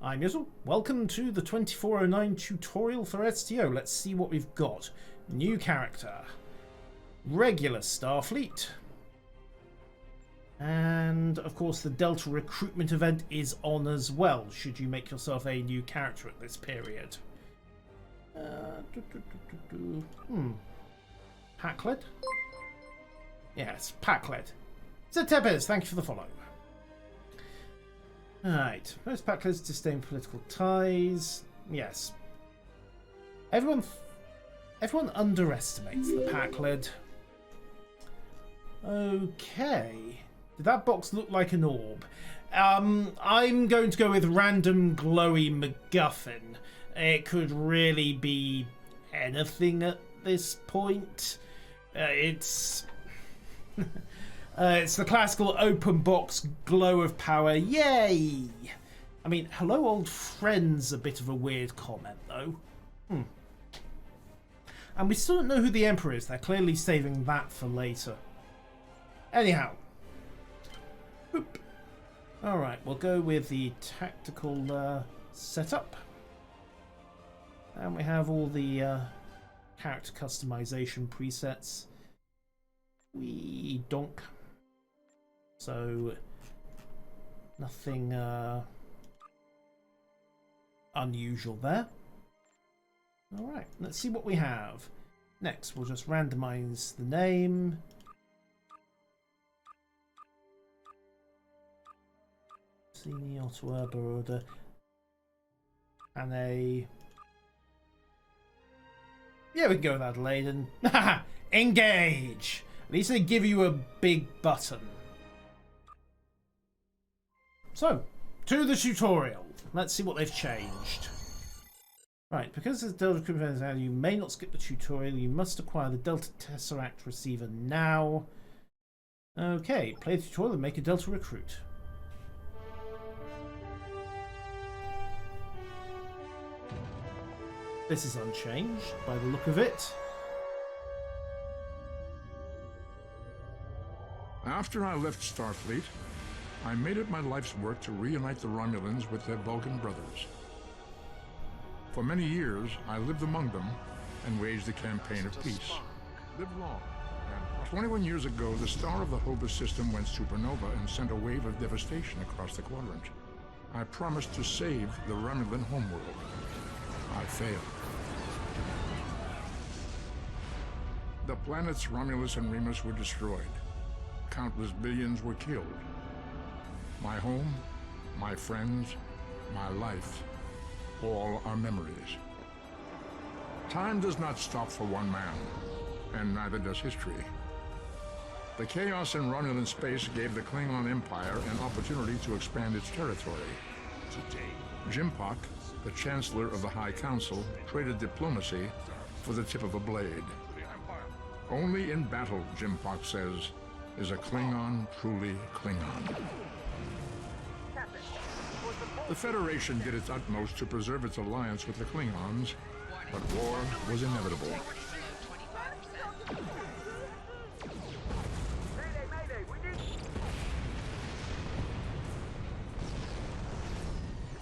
I'm Yuzzel. Welcome to the 2409 tutorial for STO. Let's see what we've got. New character. Regular Starfleet. And, of course, the Delta recruitment event is on as well, should you make yourself a new character at this period. Packled? Yes, Packled. Zetepes, thank you for the follow. Alright, most Packleds disdain political ties. Yes. Everyone underestimates the Packled. Okay. Did that box look like an orb? I'm going to go with random glowy MacGuffin. It could really be anything at this point. It's the classical open box glow of power. Yay! I mean, hello old friend's a bit of a weird comment though. And we still don't know who the Emperor is. They're clearly saving that for later. Anyhow. Boop. Alright, we'll go with the tactical setup. And we have all the character customization presets. We donk. So nothing unusual there. Alright, let's see what we have. Next, we'll just randomize the name. Senior to Urba Order. And a... Yeah, we can go with Adelaide and... Engage! At least they give you a big button. So, to the tutorial. Let's see what they've changed. Right, because there's Delta recruitment now, you may not skip the tutorial. You must acquire the Delta Tesseract receiver now. Okay, play the tutorial and make a Delta recruit. This is unchanged by the look of it. After I left Starfleet, I made it my life's work to reunite the Romulans with their Vulcan brothers. For many years, I lived among them and waged a campaign of peace. Lived long. And 21 years ago, the star of the Hobus system went supernova and sent a wave of devastation across the quadrant. I promised to save the Romulan homeworld. I failed. The planets Romulus and Remus were destroyed. Countless billions were killed. My home, my friends, my life, all are memories. Time does not stop for one man, and neither does history. The chaos in Romulan space gave the Klingon Empire an opportunity to expand its territory. Jimpak, the Chancellor of the High Council, traded diplomacy for the tip of a blade. Only in battle, Jimpak says, is a Klingon truly Klingon. The Federation did its utmost to preserve its alliance with the Klingons, but war was inevitable.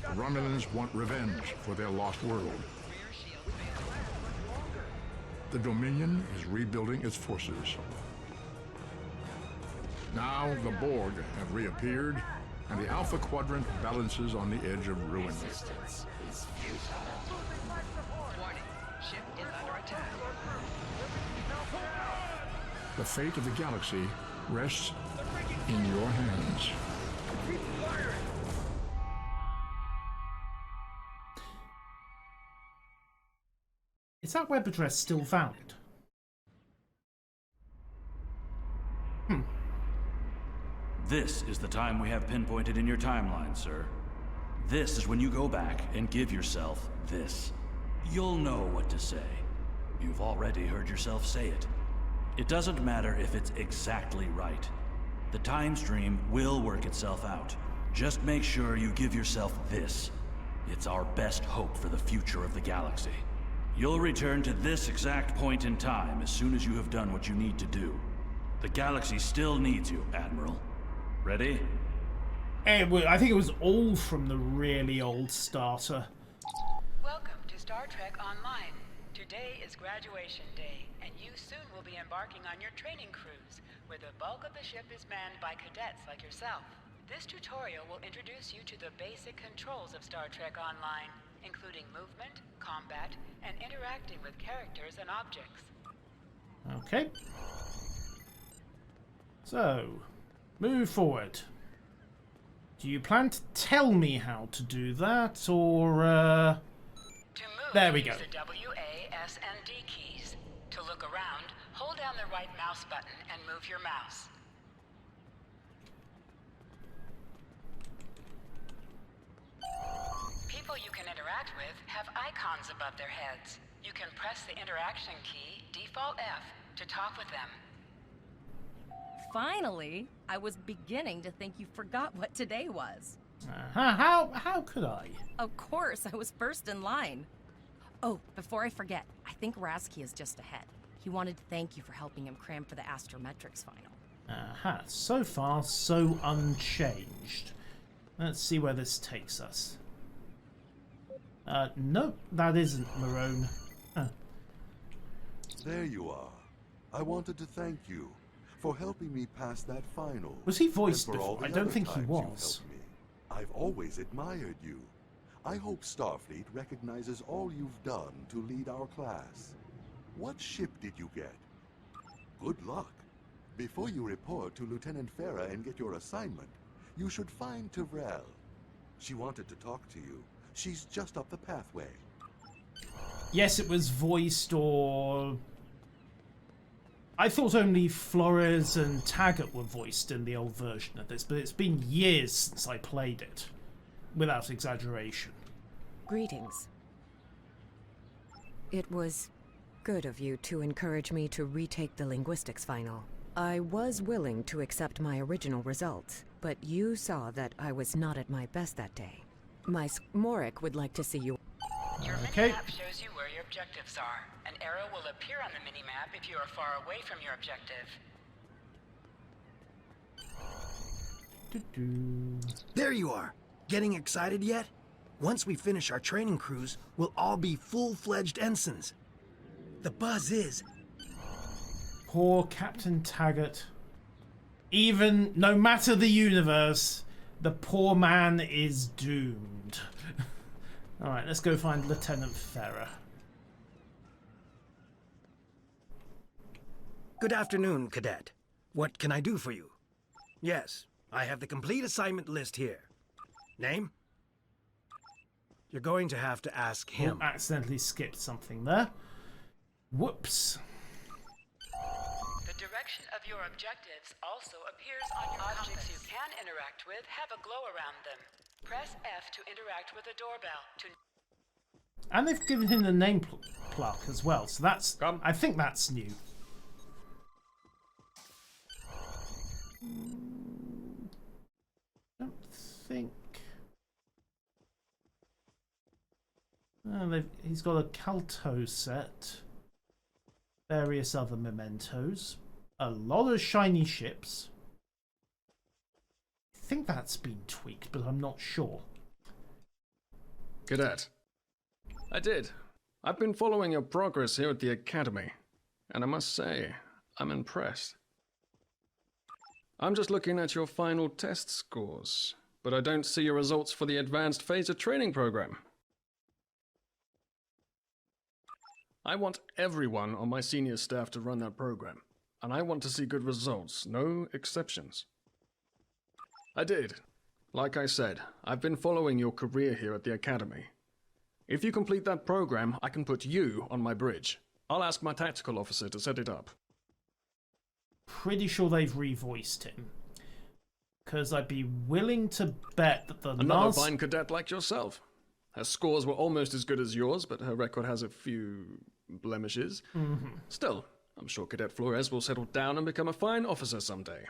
The Romulans want revenge for their lost world. The Dominion is rebuilding its forces. Now the Borg have reappeared, and the Alpha Quadrant balances on the edge of ruin. The fate of the galaxy rests in your hands. Is that web address still valid? This is the time we have pinpointed in your timeline, sir. This is when you go back and give yourself this. You'll know what to say. You've already heard yourself say it. It doesn't matter if it's exactly right. The time stream will work itself out. Just make sure you give yourself this. It's our best hope for the future of the galaxy. You'll return to this exact point in time as soon as you have done what you need to do. The galaxy still needs you, Admiral. Ready? I think it was all from the really old starter. Welcome to Star Trek Online. Today is graduation day, and you soon will be embarking on your training cruise, where the bulk of the ship is manned by cadets like yourself. This tutorial will introduce you to the basic controls of Star Trek Online, including movement, combat, and interacting with characters and objects. Okay. So, move forward. Do you plan to tell me how to do that, or, To move, There we go. use the W, A, S, and D keys. To look around, hold down the right mouse button and move your mouse. People you can interact with have icons above their heads. You can press the interaction key, default F, to talk with them. Finally, I was beginning to think you forgot what today was. how could I? Of course, I was first in line. Oh, before I forget, I think Rasky is just ahead. He wanted to thank you for helping him cram for the astrometrics final. So far, so unchanged. Let's see where this takes us. Nope, that isn't Marone. There you are. I wanted to thank you for helping me pass that final. Was he voiced and for all before? the I don't other think he times was. you've helped me. I've always admired you. I hope Starfleet recognizes all you've done to lead our class. What ship did you get? Good luck. Before you report to Lieutenant Farah and get your assignment, you should find Tyrell. She wanted to talk to you. She's just up the pathway. Yes, it was voiced, or... I thought only Flores and Taggart were voiced in the old version of this, but it's been years since I played it. Without exaggeration. Greetings. It was good of you to encourage me to retake the linguistics final. I was willing to accept my original results, but you saw that I was not at my best that day. Morik would like to see you. Your Okay. mini-map shows you where your objectives are. An arrow will appear on the mini-map if you are far away from your objective. There you are. Getting excited yet? Once we finish our training cruise, we'll all be full-fledged ensigns. The buzz is... Poor Captain Taggart. Even, no matter the universe, the poor man is doomed. Alright, let's go find Lieutenant Farah. Good afternoon, Cadet. What can I do for you? Yes, I have the complete assignment list here. Name? You're going to have to ask him. Oh, accidentally skipped something there. Whoops. The direction of your objectives also appears on your objects you can interact with have a glow around them. Press F to interact with a doorbell. And they've given him the name plaque as well, so that's... I think that's new. Don't think... he's got a Calto set. Various other mementos. A lot of shiny ships. I think that's been tweaked, but I'm not sure. Cadet. I did. I've been following your progress here at the Academy, and I must say, I'm impressed. I'm just looking at your final test scores, but I don't see your results for the Advanced Phaser Training Program. I want everyone on my senior staff to run that program, and I want to see good results, no exceptions. I did. Like I said, I've been following your career here at the Academy. If you complete that program, I can put you on my bridge. I'll ask my tactical officer to set it up. Pretty sure they've revoiced him. Because I'd be willing to bet that the Another last... fine cadet like yourself. Her scores were almost as good as yours, but her record has a few blemishes. Still, I'm sure Cadet Flores will settle down and become a fine officer someday.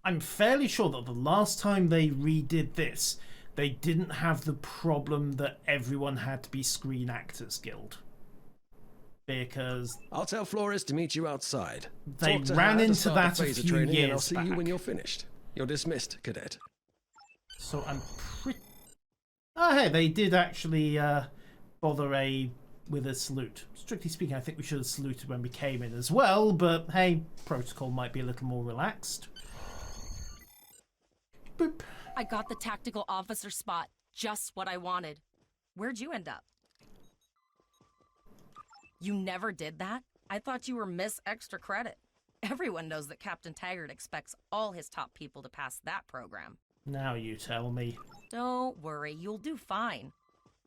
I'm fairly sure that the last time they redid this, they didn't have the problem that everyone had to be Screen Actors Guild. Because I'll tell Flores to meet you outside. they Talk to ran her to into start that the a phaser few training, and I'll years see back. you when you're finished. You're dismissed, Cadet. So I'm pretty... Oh, hey, they did actually bother with a salute. Strictly speaking, I think we should have saluted when we came in as well, but hey, protocol might be a little more relaxed. Boop. I got the tactical officer spot. Just what I wanted. Where'd you end up? You never did that? I thought you were Miss Extra Credit. Everyone knows that Captain Taggart expects all his top people to pass that program. Now you tell me. Don't worry, you'll do fine.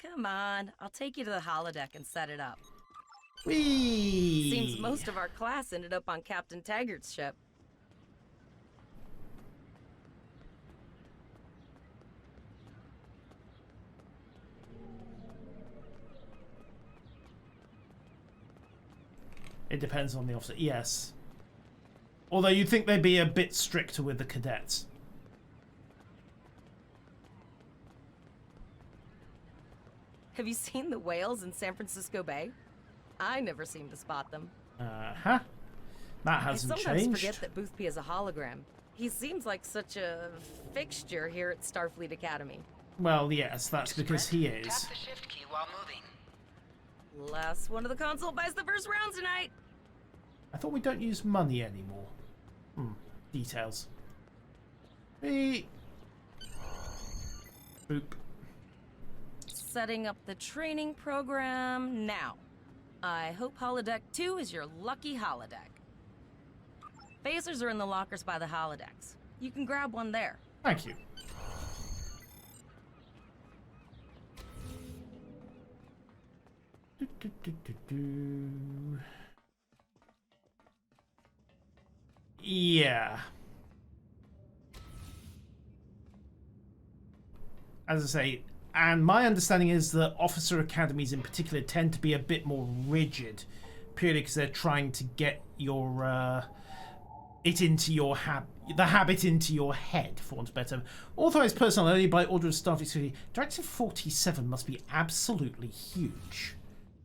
Come on, I'll take you to the holodeck and set it up. Whee! Seems most of our class ended up on Captain Taggart's ship. It depends on the officer. Yes. Although you'd think they'd be a bit stricter with the cadets. Have you seen the whales in San Francisco Bay? I never seem to spot them. Uh-huh. That hasn't changed. I sometimes forget that Boothby is a hologram. He seems like such a fixture here at Starfleet Academy. Well, yes, that's because he is. Tap the shift key while moving. Last one of the console buys the first round tonight. I thought we don't use money anymore. Details. Beep. Boop. Setting up the training program now. I hope Holodeck 2 is your lucky holodeck. Phasers are in the lockers by the holodecks. You can grab one there. Thank you. Yeah. As I say, and my understanding is that officer academies in particular tend to be a bit more rigid, purely because they're trying to get your it into your the habit into your head, for want of a better term. Authorized personnel only by order of Starfleet Security. Directive 47 must be absolutely huge.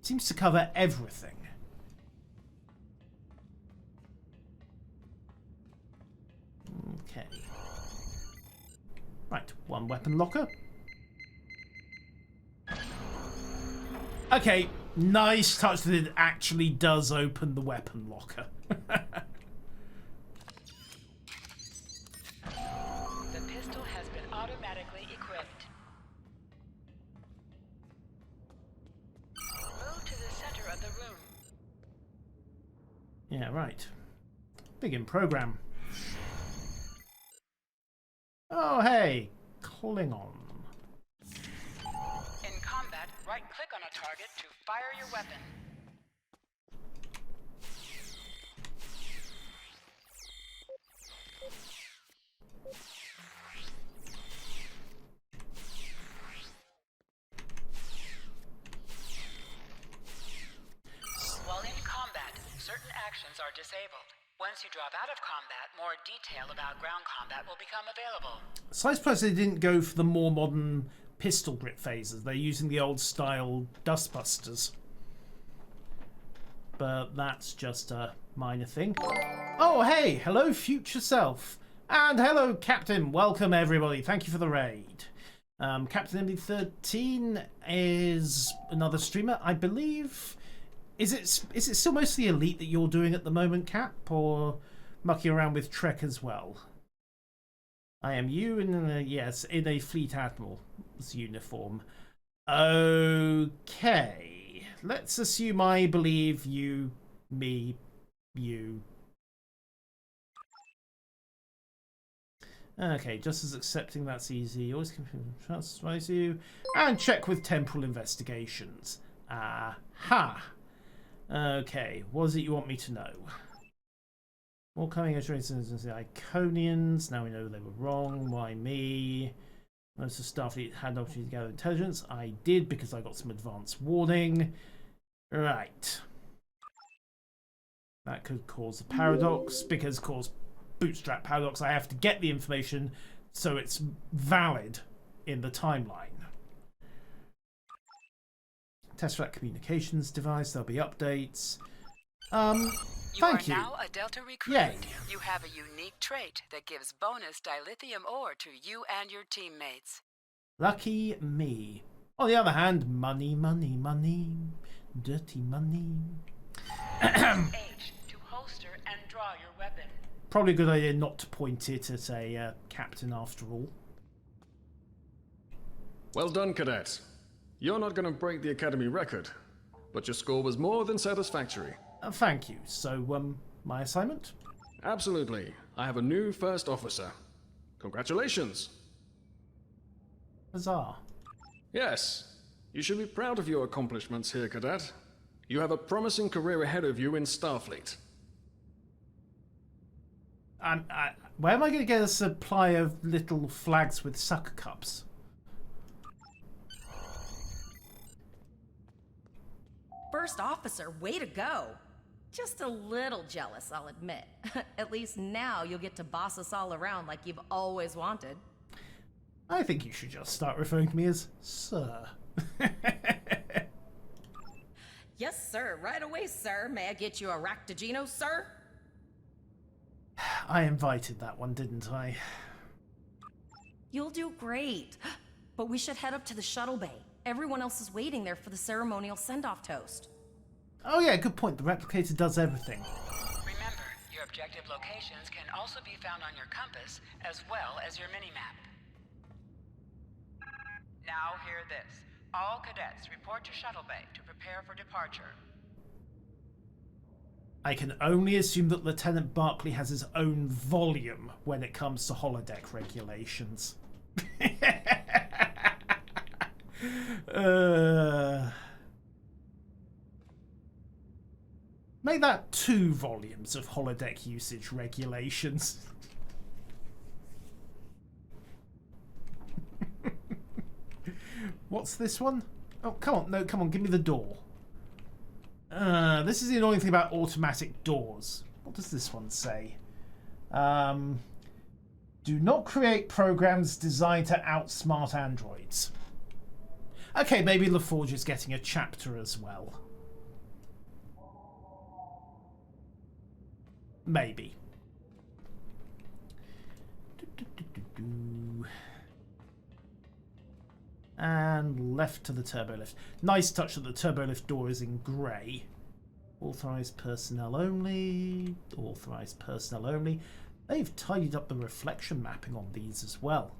It seems to cover everything. Okay. Right, one weapon locker. Okay, nice touch that it actually does open the weapon locker. The pistol has been automatically equipped. Move to the center of the room. Yeah, right. Begin program. Oh, hey, Klingon. In combat, right-click on a target to fire your weapon. While in combat, certain actions are disabled. Once you drop out of combat, more detail about ground combat will become available. So I suppose they didn't go for the more modern pistol grip phases. They're using the old style dustbusters. But that's just a minor thing. Oh, hey! Hello, future self. And hello, Captain. Welcome, everybody. Thank you for the raid. Captain MD13 is another streamer, I believe. Is it still mostly Elite that you're doing at the moment, Cap, or mucking around with Trek as well? I am you in yes, in a Fleet Admiral's uniform. Okay, let's assume I believe you, me, you. Okay, just as accepting that's easy. Always trust you and check with temporal investigations. Aha. Okay, what is it you want me to know? All coming assurances and the Iconians. Now we know they were wrong. Why me? Most of Starfleet had an opportunity to gather intelligence. I did because I got some advance warning. Right. That could cause a paradox because, of course, bootstrap paradox. I have to get the information so it's valid in the timeline. Test for that communications device. There'll be updates. Thank you. You are now a Delta recruit. Yay. You have a unique trait that gives bonus dilithium ore to you and your teammates. Lucky me. On the other hand, money, money, money. Dirty money. H to holster and draw your weapon. Probably a good idea not to point it at a captain after all. Well done, Cadet. You're not going to break the Academy record, but your score was more than satisfactory. Thank you. So, my assignment? Absolutely. I have a new first officer. Congratulations. Huzzah. Yes, you should be proud of your accomplishments here, Cadet. You have a promising career ahead of you in Starfleet. Where am I going to get a supply of little flags with sucker cups? First officer, way to go. Just a little jealous, I'll admit. At least now you'll get to boss us all around like you've always wanted. I think you should just start referring to me as Sir. Yes, sir. Right away, sir. May I get you a Ractagino, sir? I invited that one, didn't I? You'll do great. But we should head up to the Shuttle Bay. Everyone else is waiting there for the ceremonial send-off toast. Oh yeah, good point. The replicator does everything. Remember, your objective locations can also be found on your compass as well as your minimap. Now hear this. All cadets report to Shuttle Bay to prepare for departure. I can only assume that Lieutenant Barclay has his own volume when it comes to holodeck regulations. Make that 2 volumes of holodeck usage regulations. What's this one? Oh, come on. No, come on. Give me the door. This is the annoying thing about automatic doors. What does this one say? Do not create programs designed to outsmart androids. Okay, maybe LaForge is getting a chapter as well. Maybe. And left to the turbo lift. Nice touch that the turbo lift door is in grey. Authorised personnel only. Authorised personnel only. They've tidied up the reflection mapping on these as well.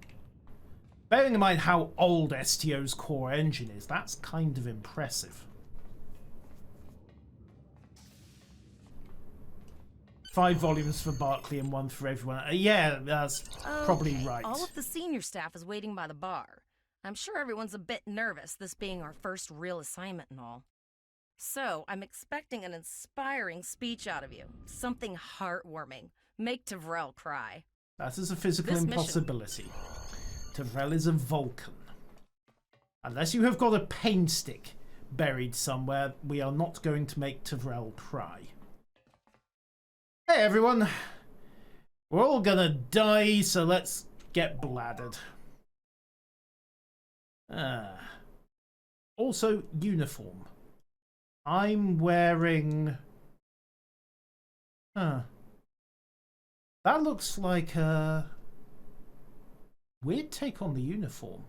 Bearing in mind how old STO's core engine is, that's kind of impressive. 5 volumes for Barclay and 1 for everyone. Yeah, that's probably right. All of the senior staff is waiting by the bar. I'm sure everyone's a bit nervous, this being our first real assignment and all. So, I'm expecting an inspiring speech out of you. Something heartwarming. Make Tavrel cry. That is a physical impossibility. Tavrel is a Vulcan. Unless you have got a pain stick buried somewhere, we are not going to make Tavrel cry. Hey everyone! We're all gonna die, so let's get bladdered. Also, uniform. I'm wearing... That looks like a weird take on the uniform.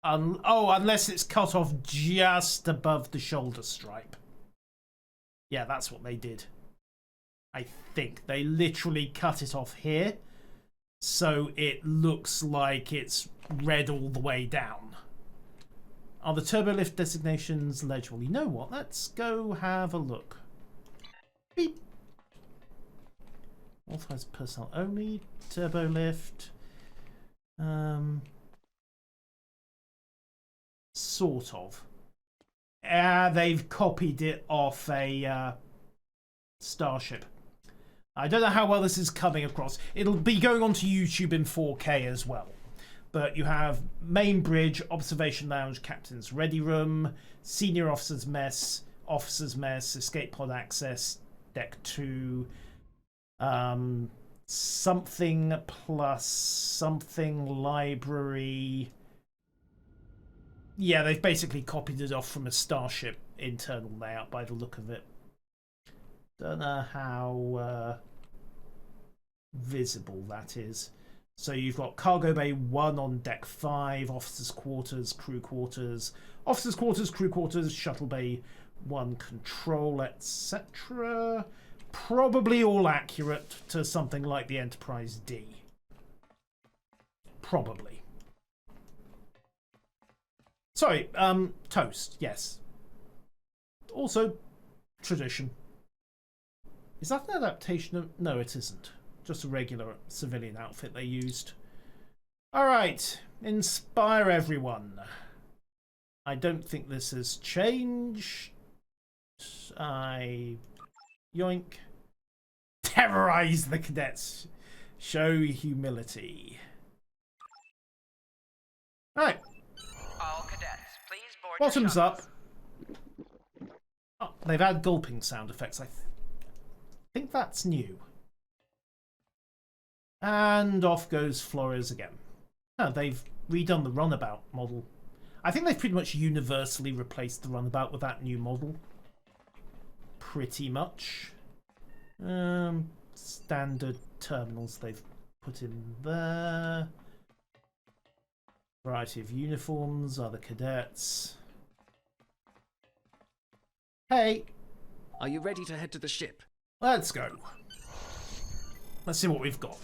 Unless it's cut off just above the shoulder stripe. Yeah, that's what they did. I think they literally cut it off here, so it looks like it's red all the way down. Are the turbolift designations legible? You know what? Let's go have a look. Beep. Authorized personnel only. Turbolift. Sort of. They've copied it off a starship. I don't know how well this is coming across. It'll be going onto YouTube in 4K as well. But you have main bridge, observation lounge, captain's ready room, senior officer's mess, escape pod access, deck 2, something plus something library. Yeah, they've basically copied it off from a starship internal layout by the look of it. Don't know how visible that is. So you've got Cargo Bay 1 on Deck 5, Officers' Quarters, Crew Quarters, Officers' Quarters, Crew Quarters, Shuttle Bay 1 Control, etc. Probably all accurate to something like the Enterprise D. Probably. Sorry, Toast, yes. Also, tradition. Is that an adaptation of... No, it isn't. Just a regular civilian outfit they used. Alright, inspire everyone. I don't think this has changed. Yoink. Terrorize the cadets. Show humility. Right. All cadets, please board Bottoms your up. Oh, they've had gulping sound effects. I think that's new. And off goes Flores again. Oh, they've redone the runabout model. I think they've pretty much universally replaced the runabout with that new model. Pretty much. Standard terminals they've put in there. Variety of uniforms, other cadets. Hey! Are you ready to head to the ship? Let's go. Let's see what we've got.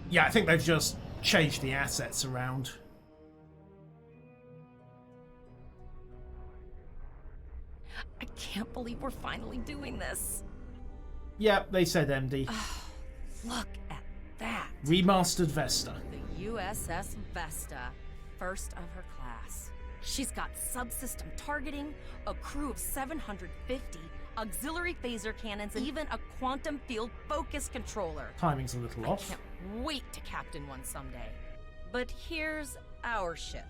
Yeah, I think they've just changed the assets around. I can't believe we're finally doing this. Yep, they said MD. Look at that. Remastered Vesta. The USS Vesta, first of her class. She's got subsystem targeting, a crew of 750, auxiliary phaser cannons, and even a quantum field focus controller. Timing's a little off. I can't wait to captain one someday. But here's our ship.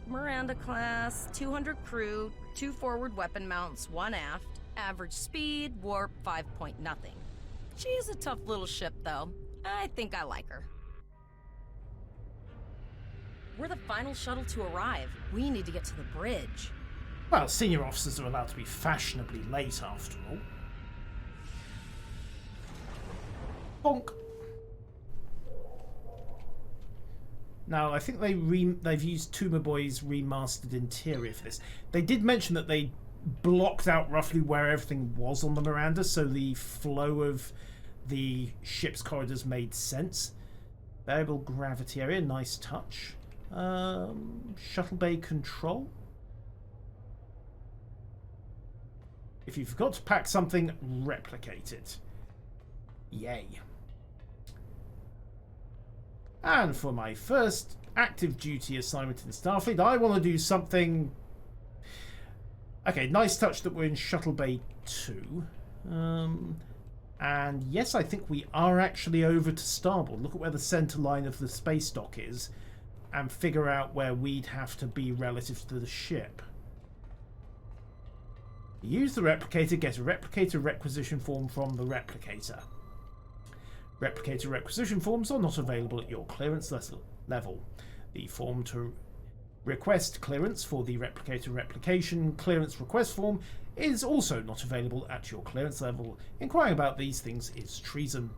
Miranda class, 200 crew, 2 forward weapon mounts, 1 aft, average speed, warp 5 point nothing. She's a tough little ship though. I think I like her. We're the final shuttle to arrive. We need to get to the bridge. Well, senior officers are allowed to be fashionably late after all. Bonk. Now, I think they've used Tuma Boy's remastered interior for this. They did mention that they blocked out roughly where everything was on the Miranda, so the flow of the ship's corridors made sense. Variable gravity area, nice touch. Shuttle Bay Control. If you forgot to pack something, replicate it. Yay. And for my first active duty assignment in Starfleet, I want to do something... Okay, nice touch that we're in Shuttle Bay 2. And yes, I think we are actually over to starboard. Look at where the centre line of the space dock is and figure out where we'd have to be relative to the ship. Use the replicator, get a replicator requisition form from the replicator. Replicator requisition forms are not available at your clearance level. The form to request clearance for the replicator replication clearance request form is also not available at your clearance level. Inquiring about these things is treason.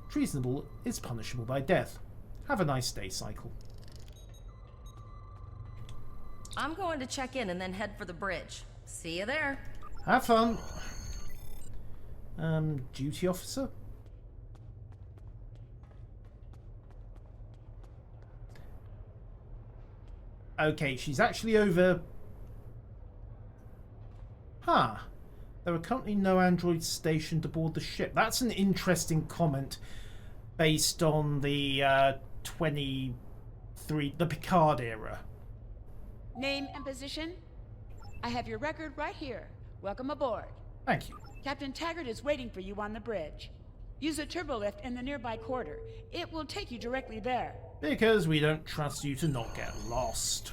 Treasonable is punishable by death. Have a nice day, Cycle. I'm going to check in and then head for the bridge. See you there. Have fun. Duty officer? Okay, she's actually over... Huh. There are currently no androids stationed aboard the ship. That's an interesting comment based on the the Picard era. Name and position? I have your record right here. Welcome aboard. Thank you. Captain Taggart is waiting for you on the bridge. Use a turbolift in the nearby corridor. It will take you directly there. Because we don't trust you to not get lost.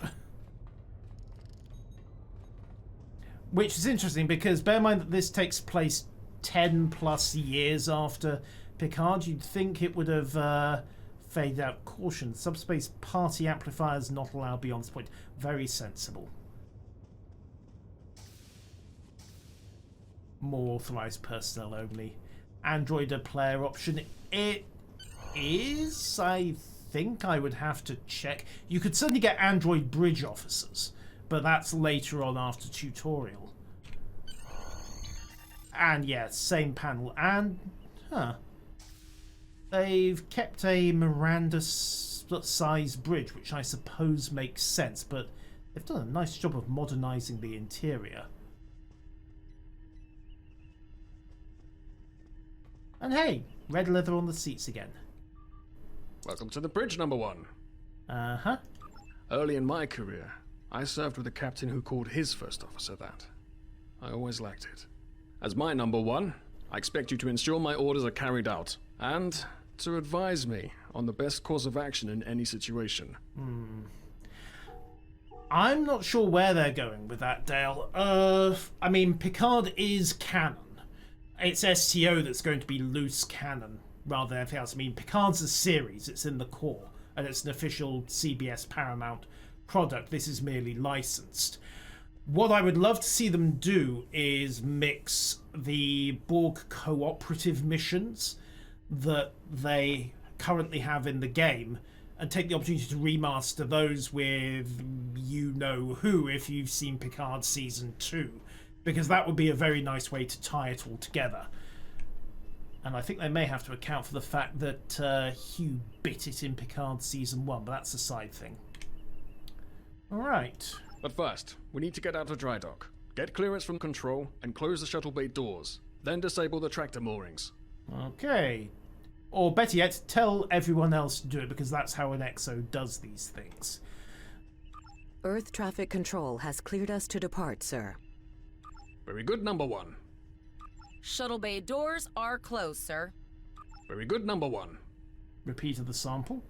Which is interesting because bear in mind that this takes place 10 plus years after Picard. You'd think it would have faded out. Caution, subspace party amplifiers not allowed beyond this point. Very sensible. More authorized personnel only. Android player option. It is, I think I would have to check. You could certainly get Android bridge officers, but that's later on after tutorial. And yeah, same panel. And, they've kept a Miranda-sized bridge, which I suppose makes sense, but they've done a nice job of modernizing the interior. And hey, red leather on the seats again. Welcome to the bridge, number 1. Uh-huh. Early in my career, I served with a captain who called his first officer that. I always liked it. As my number 1, I expect you to ensure my orders are carried out, and to advise me on the best course of action in any situation. I'm not sure where they're going with that, Dale. I mean, Picard is canon. It's STO that's going to be loose canon rather than anything else. I mean, Picard's a series, it's in the core, and it's an official CBS Paramount product. This is merely licensed. What I would love to see them do is mix the Borg cooperative missions that they currently have in the game and take the opportunity to remaster those with you-know-who if you've seen Picard Season 2, because that would be a very nice way to tie it all together. And I think they may have to account for the fact that Hugh bit it in Picard Season 1, but that's a side thing. Alright. But first, we need to get out of dry dock, get clearance from control, and close the shuttle bay doors. Then disable the tractor moorings. Okay. Or better yet, tell everyone else to do it, because that's how an EXO does these things. Earth traffic control has cleared us to depart, sir. Very good, number 1. Shuttle bay doors are closed, sir. Very good, number 1. Repeat of the sample.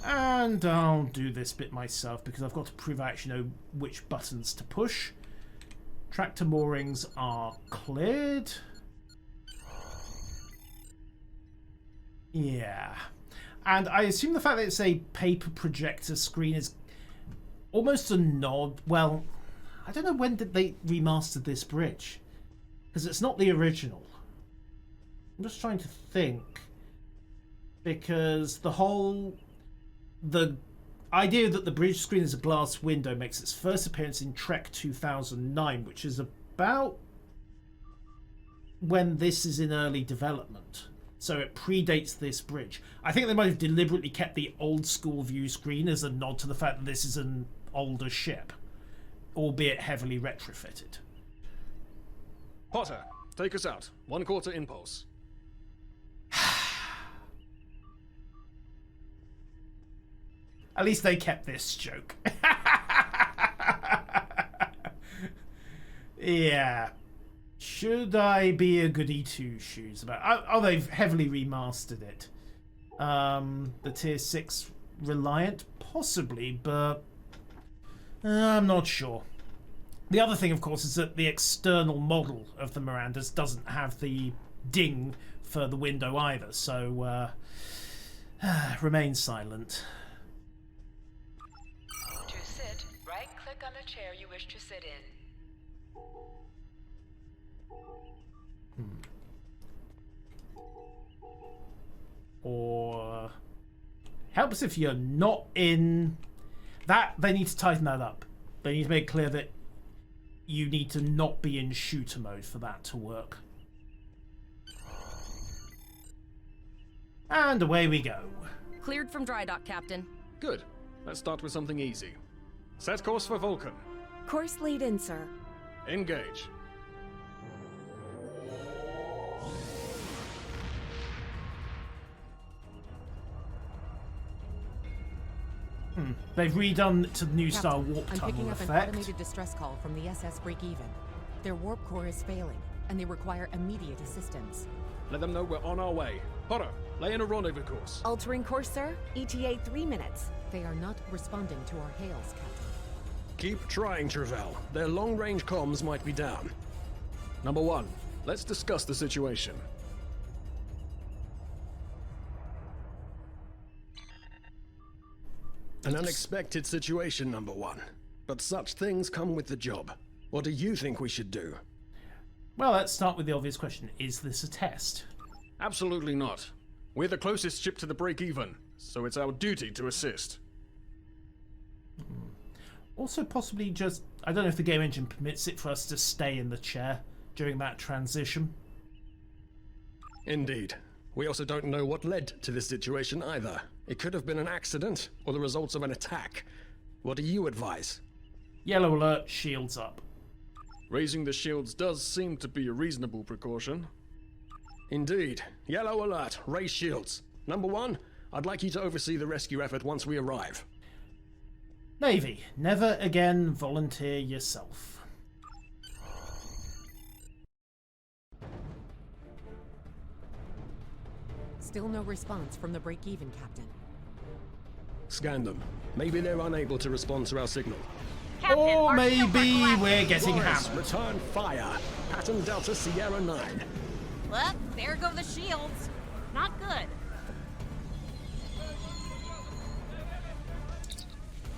And I'll do this bit myself because I've got to prove I actually know which buttons to push. Tractor moorings are cleared. Yeah. And I assume the fact that it's a paper projector screen is almost a nod. Well, I don't know when did they remaster this bridge, because it's not the original. I'm just trying to think, because the idea that the bridge screen is a glass window makes its first appearance in Trek 2009, which is about when this is in early development. So it predates this bridge. I think they might have deliberately kept the old school view screen as a nod to the fact that this is an older ship, albeit heavily retrofitted. Potter, take us out. 1/4 impulse. At least they kept this joke. Yeah. Should I be a goody two-shoes about... Oh, they've heavily remastered it. The Tier 6 Reliant? Possibly, but... I'm not sure. The other thing, of course, is that the external model of the Mirandas doesn't have the ding for the window either, so... remain silent. To sit, right-click on the chair you wish to sit in. Or helps if you're not in that. They need to tighten that up. They need to make clear that you need to not be in shooter mode for that to work. And away we go. Cleared from dry dock, Captain. Good. Let's start with something easy. Set course for Vulcan. Course lead in, sir. Engage. They've redone to the new Captain, style warp I'm tunnel picking up an effect. automated distress call from the SS Break-Even. Their warp core is failing, and they require immediate assistance. Let them know we're on our way. Potter, lay in a rendezvous course. Altering course, sir. ETA 3 minutes. They are not responding to our hails, Captain. Keep trying, Travell. Their long-range comms might be down. Number 1, let's discuss the situation. An unexpected situation, number 1. But such things come with the job. What do you think we should do? Well, let's start with the obvious question. Is this a test? Absolutely not. We're the closest ship to the break-even, so it's our duty to assist. Also, possibly just... I don't know if the game engine permits it for us to stay in the chair during that transition. Indeed. We also don't know what led to this situation either. It could have been an accident, or the results of an attack. What do you advise? Yellow alert, shields up. Raising the shields does seem to be a reasonable precaution. Indeed. Yellow alert, raise shields. Number 1, I'd like you to oversee the rescue effort once we arrive. Navy, never again volunteer yourself. Still no response from the break-even, Captain. Scan them. Maybe they're unable to respond to our signal. Captain, Or our shields are maybe collapsing. we're getting Flores, hammered. return fire. Pattern Delta Sierra 9. Well, there go the shields. Not good.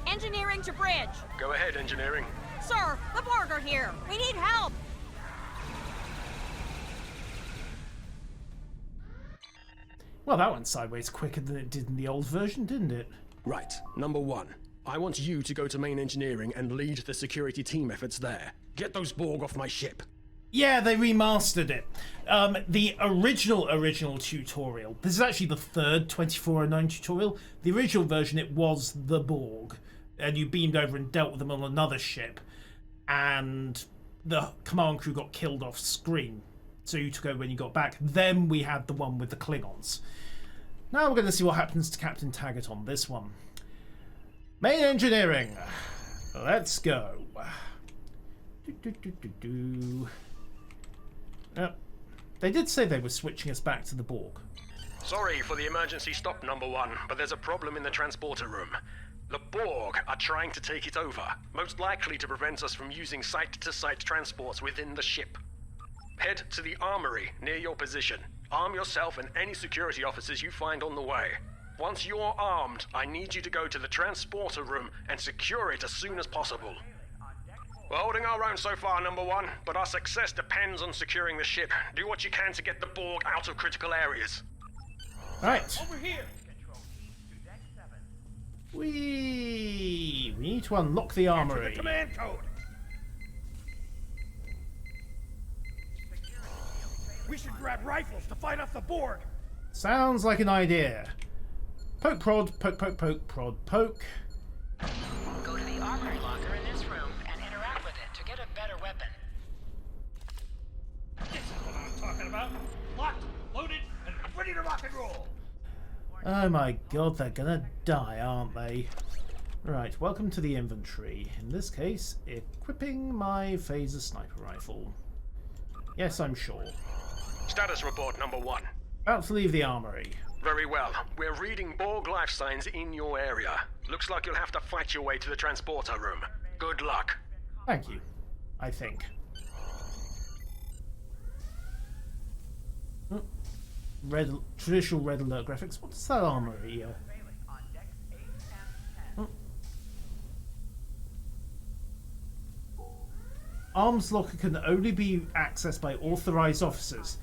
Engineering to bridge. Go ahead, engineering. Sir, the Borg are here. We need help. Well, that went sideways quicker than it did in the old version, didn't it? Right. Number 1. I want you to go to main engineering and lead the security team efforts there. Get those Borg off my ship. Yeah, they remastered it. The original tutorial. This is actually the third 2409 tutorial. The original version, it was the Borg, and you beamed over and dealt with them on another ship, and the command crew got killed off screen. So you took over when you got back. Then we had the one with the Klingons. Now we're going to see what happens to Captain Taggart on this one. Main engineering. Let's go. They did say they were switching us back to the Borg. Sorry for the emergency stop, number 1, but there's a problem in the transporter room. The Borg are trying to take it over, most likely to prevent us from using site-to-site transports within the ship. Head to the armory near your position. Arm yourself and any security officers you find on the way. Once you're armed, I need you to go to the transporter room and secure it as soon as possible. We're holding our own so far, number 1, but our success depends on securing the ship. Do what you can to get the Borg out of critical areas. Right. Over here! We need to unlock the armory. Command code! We should grab rifles to fight off the Borg! Sounds like an idea. Poke prod, poke poke poke prod poke. Go to the armory locker in this room and interact with it to get a better weapon. This is what I'm talking about. Locked, loaded, and ready to rock and roll! Oh my god, they're gonna die, aren't they? Right, welcome to the inventory. In this case, equipping my phaser sniper rifle. Yes, I'm sure. Status report, number 1. About to leave the armory. Very well. We're reading Borg life signs in your area. Looks like you'll have to fight your way to the transporter room. Good luck. Thank you. I think. Traditional red alert graphics. What's that armory? Arms locker can only be accessed by authorized officers.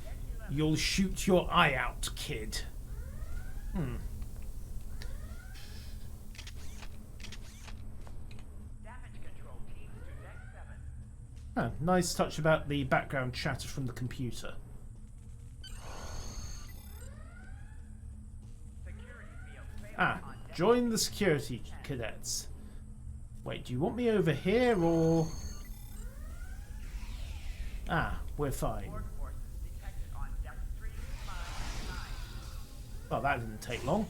You'll shoot your eye out, kid. Oh, nice touch about the background chatter from the computer. Join the security cadets. Wait, do you want me over here or... we're fine. Well, that didn't take long.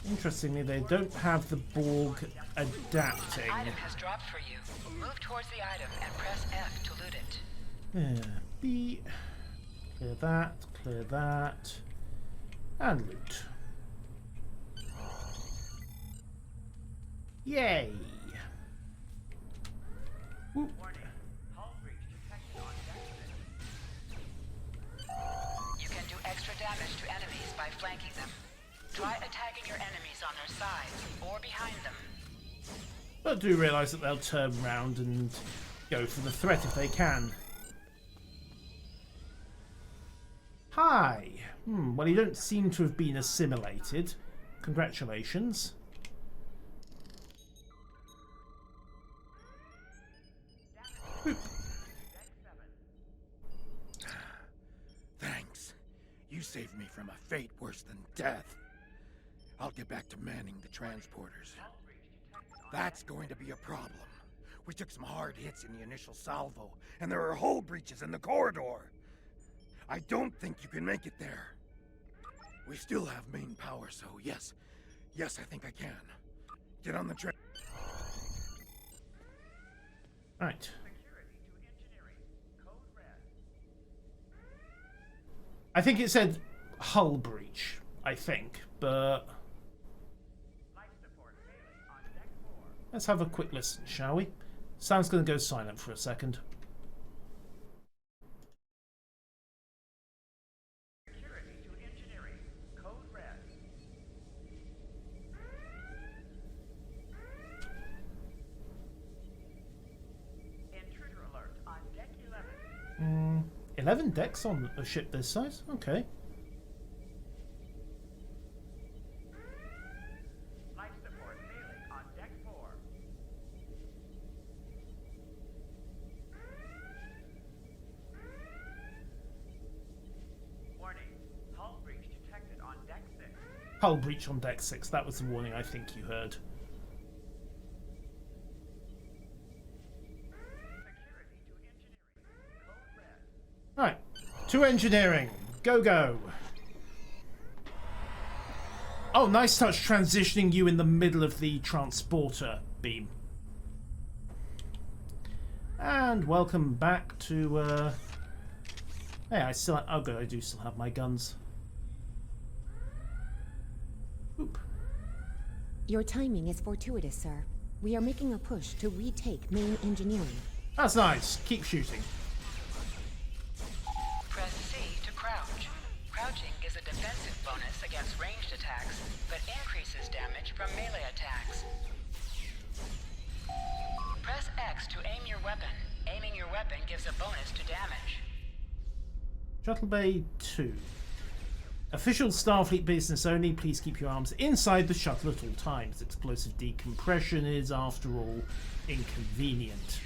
Interestingly, they don't have the Borg adapting. An item has dropped for you. Move towards the item and press F to loot it. Yeah, B. Clear that, and loot. Yay! Whoop. damage to enemies by flanking them. Try attacking your enemies on their sides or behind them. But do realise that they'll turn round and go for the threat if they can. Hi. Well, you don't seem to have been assimilated. Congratulations. Thanks. You saved me from a fate worse than death. I'll get back to manning the transporters. That's going to be a problem. We took some hard hits in the initial salvo, and there are hull breaches in the corridor. I don't think you can make it there. We still have main power, so yes, I think I can. Get on the train. Right. I think it said hull breach, I think, but let's have a quick listen, shall we? Sound's going to go silent for a second. Intruder alert on deck 11 decks on a ship this size? Okay. Life support failing on deck 4. Warning. Hull breach detected on deck 6. Hull breach on deck 6. That was the warning I think you heard. Right, to engineering. Go, go. Oh, nice touch transitioning you in the middle of the transporter beam. And welcome back to, hey, I still... Oh, good, I do still have my guns. Oop. Your timing is fortuitous, sir. We are making a push to retake main engineering. That's nice. Keep shooting. Press C to crouch. Crouching gives a defensive bonus against ranged attacks, but increases damage from melee attacks. Press X to aim your weapon. Aiming your weapon gives a bonus to damage. Shuttle Bay 2. Official Starfleet business only. Please keep your arms inside the shuttle at all times. Explosive decompression is, after all, inconvenient.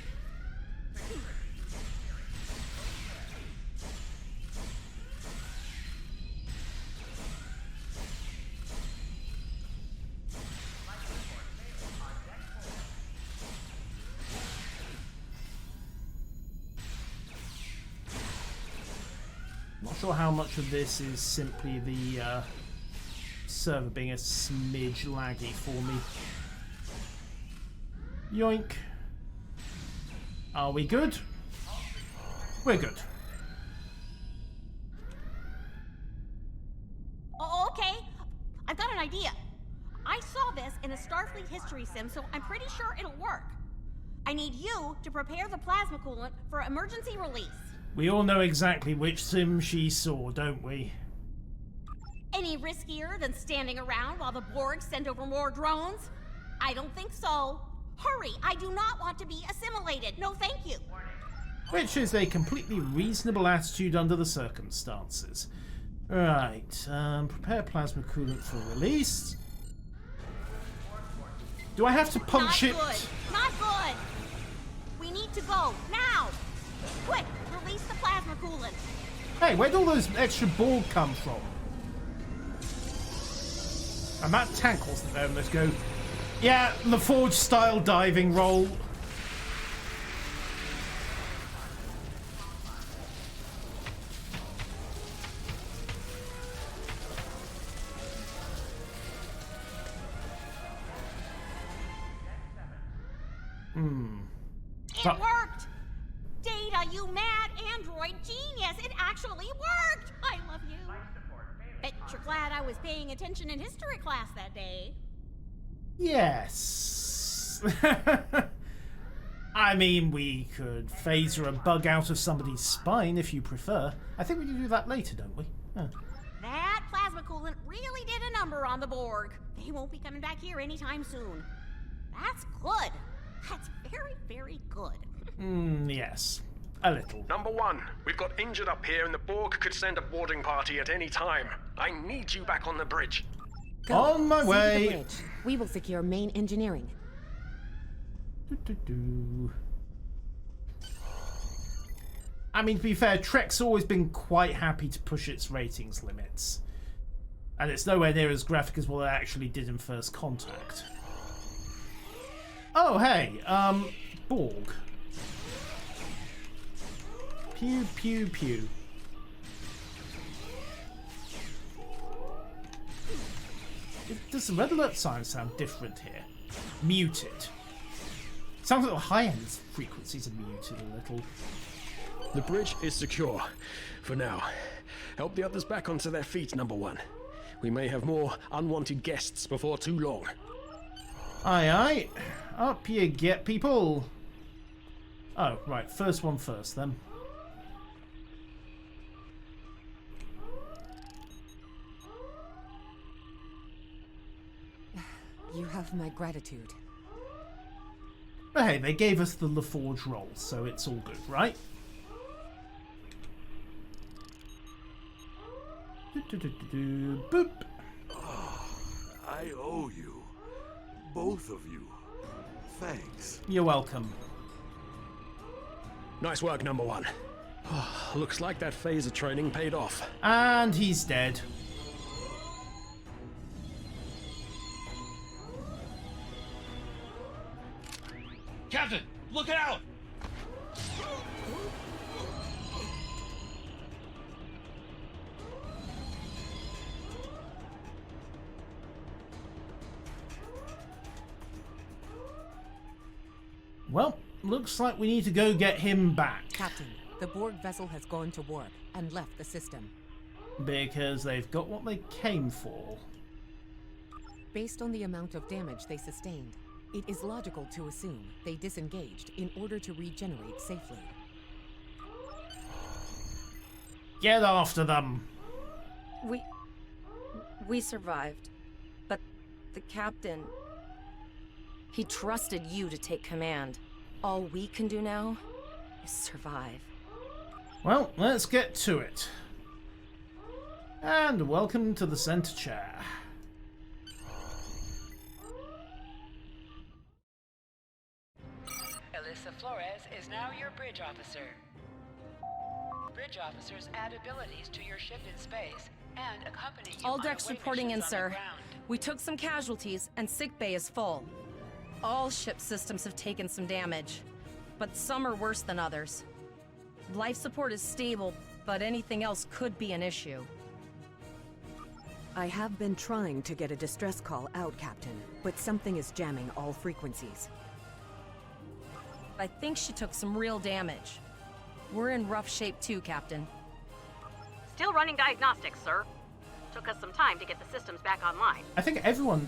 Not sure how much of this is simply the server being a smidge laggy for me. Yoink. Are we good? We're good. Oh, okay. I've got an idea. I saw this in a Starfleet history sim, so I'm pretty sure it'll work. I need you to prepare the plasma coolant for emergency release. We all know exactly which sim she saw, don't we? Any riskier than standing around while the Borg send over more drones? I don't think so. Hurry, I do not want to be assimilated. No, thank you. Which is a completely reasonable attitude under the circumstances. Right, prepare plasma coolant for release. Do I have to punch it? Not good. Not good. We need to go now. Quick, release the plasma coolant. Hey, where'd all those extra Borg come from? And that tank wasn't there. Let's go. Yeah, the Forge style diving roll. It worked! Data, you mad android genius! It actually worked! I love you. Bet you're glad I was paying attention in history class that day. Yes. I mean, we could phaser a bug out of somebody's spine if you prefer. I think we can do that later, don't we? Huh. That really did a number on the Borg. They won't be coming back here anytime soon. That's good. That's very, very good. Yes. A little. Number 1, we've got injured up here and the Borg could send a boarding party at any time. I need you back on the bridge. Go. On my See to way. the bridge. We will secure main engineering. I mean, to be fair, Trek's always been quite happy to push its ratings limits. And it's nowhere near as graphic as what it actually did in First Contact. Oh, hey, Borg. Pew, pew, pew. Does the red alert sign sound different here? Muted. Sounds like the high-end frequencies are muted a little. The bridge is secure. For now. Help the others back onto their feet, Number 1. We may have more unwanted guests before too long. Aye, aye. Up you get, people. Oh, right. First one first, then. You have my gratitude. But hey, they gave us the LaForge roll, so it's all good, right? Boop. Oh, I owe you. Both of you. Thanks. You're welcome. Nice work, Number 1. Looks like that phaser training paid off. And he's dead. Captain, look out! Well, looks like we need to go get him back. Captain, the Borg vessel has gone to warp and left the system. Because they've got what they came for. Based on the amount of damage they sustained, it is logical to assume they disengaged in order to regenerate safely. Get after them! We survived. But the captain... He trusted you to take command. All we can do now is survive. Well, let's get to it. And welcome to the center chair. Alyssa Flores is now your bridge officer. Bridge officers add abilities to your ship in space and accompany you All on decks away reporting in, missions on the sir. ground. We took some casualties, and sickbay is full. All ship systems have taken some damage, but some are worse than others. Life support is stable, but anything else could be an issue. I have been trying to get a distress call out, Captain, but something is jamming all frequencies. I think she took some real damage. We're in rough shape too, Captain. Still running diagnostics, sir. Took us some time to get the systems back online. I think everyone...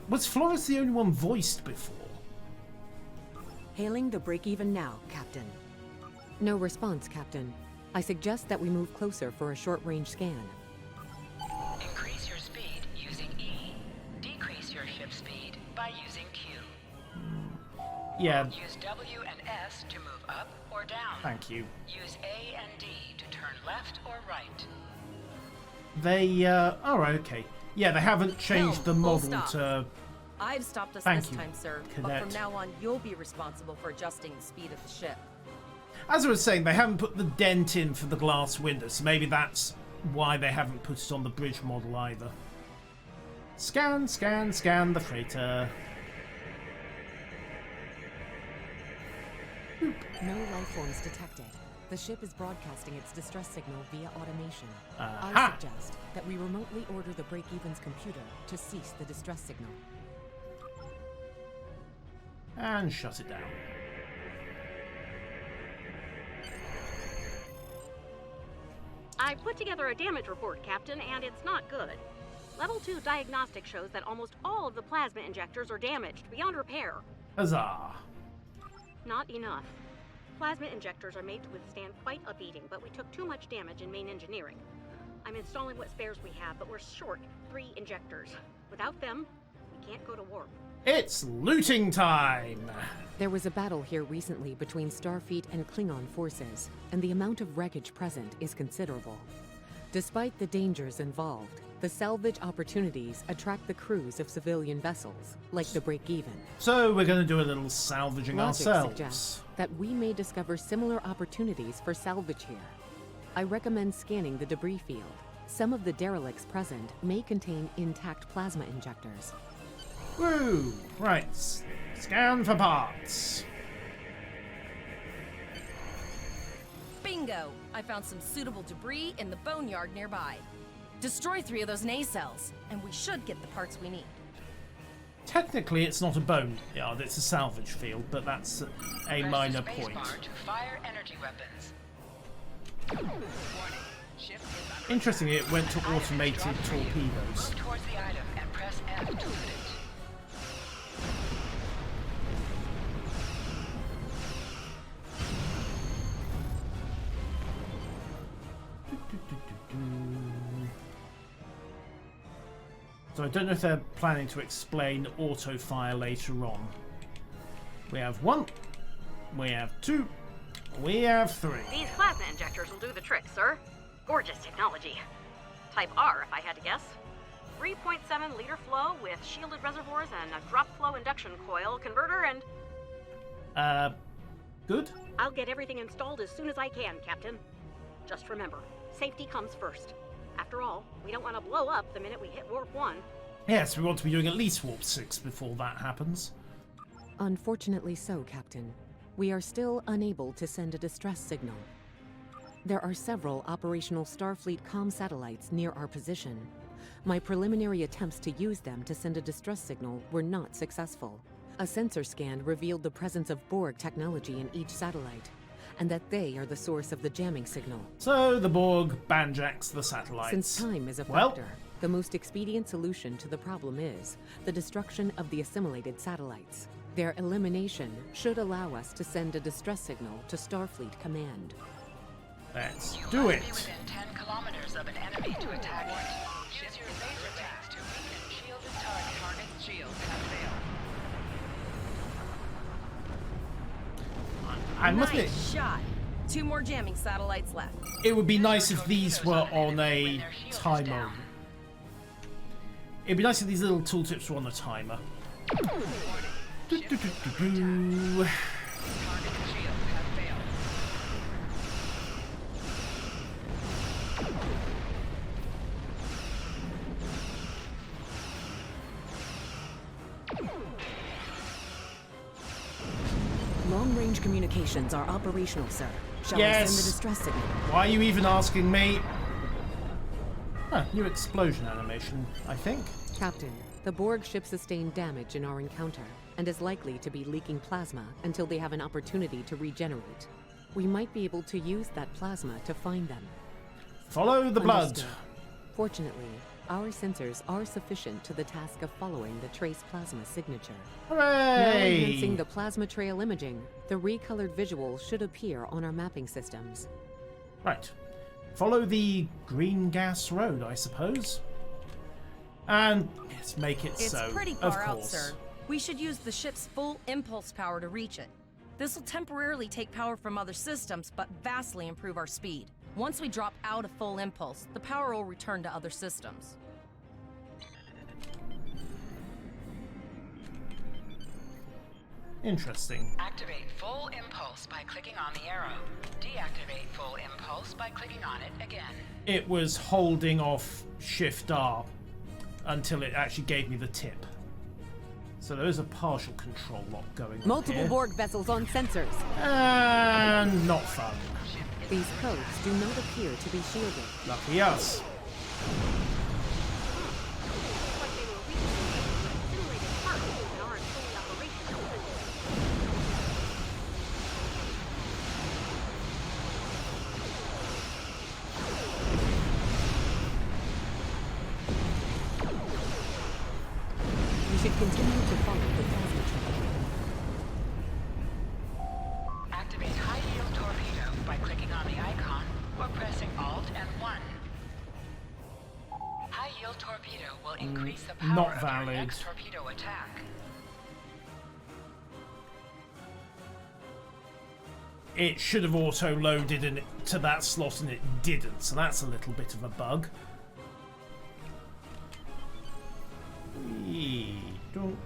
Was Flores the only one voiced before? Hailing the break-even now, Captain. No response, Captain. I suggest that we move closer for a short-range scan. Increase your speed using E. Decrease your ship speed by using Q. Yeah, Use W and S to move up or down. thank you. Use A and D to turn left or right. They, alright, okay. Yeah, they haven't changed the Full model stop. to... I've stopped us Thank this you, time, sir. Cadet. But from now on, you'll be responsible for adjusting the speed of the ship. As I was saying, they haven't put the dent in for the glass window, so maybe that's why they haven't put it on the bridge model either. Scan, scan, scan the freighter. No life forms detected. The ship is broadcasting its distress signal via automation. Aha! I suggest that we remotely order the break-evens computer to cease the distress signal. And shut it down. I put together a damage report, Captain, and it's not good. Level 2 diagnostic shows that almost all of the plasma injectors are damaged beyond repair. Huzzah! Not enough. Plasma injectors are made to withstand quite a beating, but we took too much damage in main engineering. I'm installing what spares we have, but we're short 3 injectors. Without them, we can't go to warp. It's looting time! There was a battle here recently between Starfleet and Klingon forces, and the amount of wreckage present is considerable. Despite the dangers involved, the salvage opportunities attract the crews of civilian vessels, like the Break-Even. So we're going to do a little salvaging Logic ourselves. suggests that we may discover similar opportunities for salvage here. I recommend scanning the debris field. Some of the derelicts present may contain intact plasma injectors. Woo! Right. Scan for parts. Bingo! I found some suitable debris in the boneyard nearby. Destroy 3 of those nacelles, and we should get the parts we need. Technically, it's not a boneyard, it's a salvage field, but that's a minor Press the point. spacebar to fire energy weapons. Warning. Ship is under Interestingly, it went to attack. Item is automated dropped for you. torpedoes. Move towards the item and press F to loot it. So I don't know if they're planning to explain auto-fire later on. We have 1, we have 2, we have 3. These plasma injectors will do the trick, sir. Gorgeous technology. Type R, if I had to guess. 3.7 liter flow with shielded reservoirs and a drop flow induction coil converter and... Good? I'll get everything installed as soon as I can, Captain. Just remember, safety comes first. After all, we don't want to blow up the minute we hit Warp 1. Yes, we want to be doing at least Warp 6 before that happens. Unfortunately so, Captain. We are still unable to send a distress signal. There are several operational Starfleet comm satellites near our position. My preliminary attempts to use them to send a distress signal were not successful. A sensor scan revealed the presence of Borg technology in each satellite, and that they are the source of the jamming signal. So the Borg banjacks the satellites. Since time is a factor, the most expedient solution to the problem is the destruction of the assimilated satellites. Their elimination should allow us to send a distress signal to Starfleet Command. Let's You do must it. be within 10 kilometers of an enemy to attack it. Use your laser tanks to weaken shielded targets. Target's shields have failed. I must admit, Nice shot. 2 more jamming satellites left. it would be nice if these were on a timer. It'd be nice if these little tooltips were on a timer. Target's shields have failed. Long-range communications are operational, sir. Shall I send the distress signal? Why are you even asking me? Huh, new explosion animation, I think. Captain, the Borg ship sustained damage in our encounter and is likely to be leaking plasma until they have an opportunity to regenerate. We might be able to use that plasma to find them. Follow the blood. Understood. Fortunately, our sensors are sufficient to the task of following the trace plasma signature. Now Hooray! enhancing the plasma trail imaging, the recolored visual should appear on our mapping systems. Right. Follow the green gas road, I suppose. And let's make it It's so. pretty of far out, course. sir. We should use the ship's full impulse power to reach it. This will temporarily take power from other systems, but vastly improve our speed. Once we drop out of full impulse, the power will return to other systems. Interesting. Activate full impulse by clicking on the arrow. Deactivate full impulse by clicking on it again. It was holding off Shift R until it actually gave me the tip. So there is a partial control lock going on Multiple here. Borg vessels on sensors. And not fun. These codes do not appear to be shielded. Lucky us. We should continue to follow the plasma trail. Activate high-yield torpedo by clicking on the icon or pressing Alt and 1. Stealth torpedo will increase the Not power of valid. your next torpedo attack. It should have auto-loaded to that slot and it didn't, so that's a little bit of a bug. Dunk,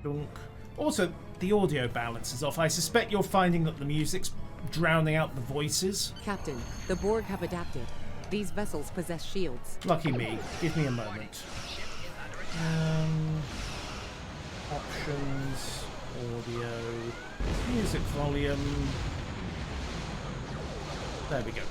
dunk. Also, the audio balance is off. I suspect you're finding that the music's drowning out the voices. Captain, the Borg have adapted. These vessels possess shields. Lucky me. Give me a moment. Options, audio, music volume. There we go.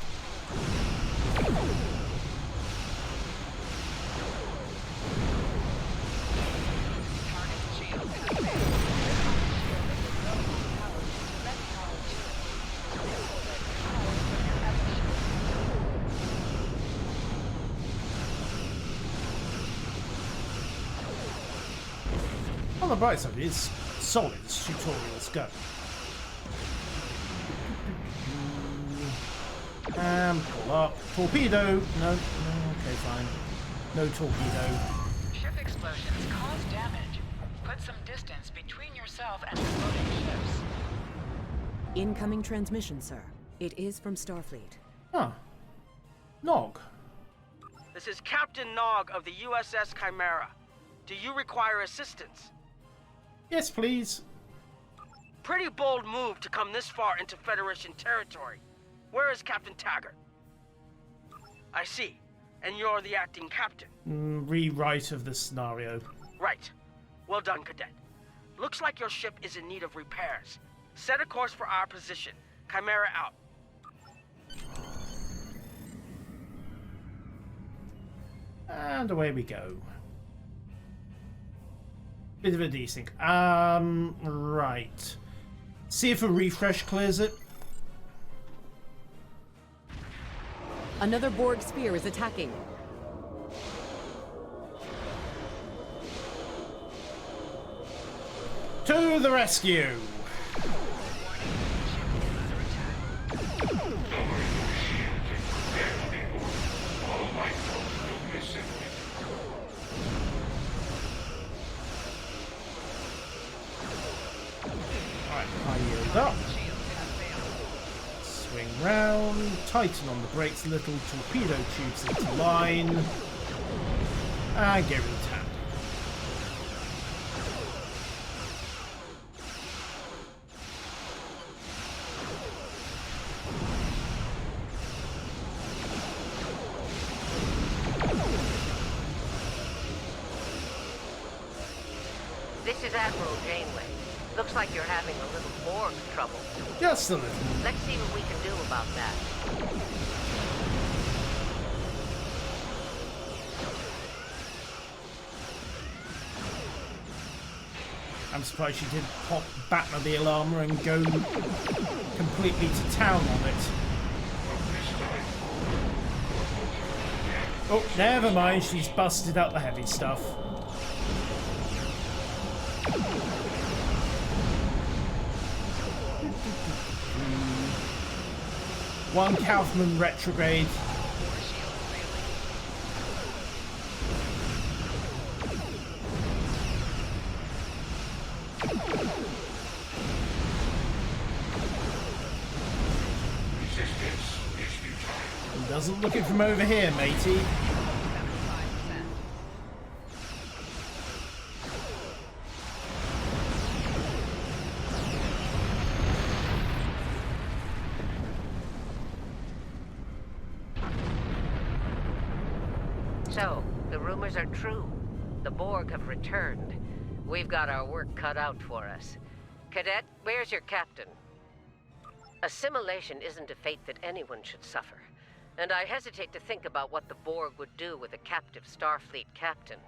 On the bright side, it's solid as tutorials go. Pull up. Torpedo! No, okay, fine. No torpedo. Ship explosions cause damage. Put some distance between yourself and exploding ships. Incoming transmission, sir. It is from Starfleet. Huh. Nog. This is Captain Nog of the USS Chimera. Do you require assistance? Yes, please. Pretty bold move to come this far into Federation territory. Where is Captain Taggart? I see. And you're the acting captain. Rewrite of the scenario. Right. Well done, Cadet. Looks like your ship is in need of repairs. Set a course for our position. Chimera out. And away we go. Bit of a desync. Right. See if a refresh clears it. Another Borg sphere is attacking. To the rescue! Alright, I yield up. Swing round, tighten on the brakes, little torpedo tubes into line, and get rid of the tap. This is Admiral Janeway. Looks like you're having a little Borg trouble. Just a little. Let's see what we can do about that. I'm surprised she didn't pop Batmobile armor and go completely to town on it. Oh, never mind, she's busted out the heavy stuff. One Kaufman retrograde. Doesn't look it from over here, matey. So, the rumors are true. The Borg have returned. We've got our work cut out for us. Cadet, where's your captain? Assimilation isn't a fate that anyone should suffer. And I hesitate to think about what the Borg would do with a captive Starfleet captain.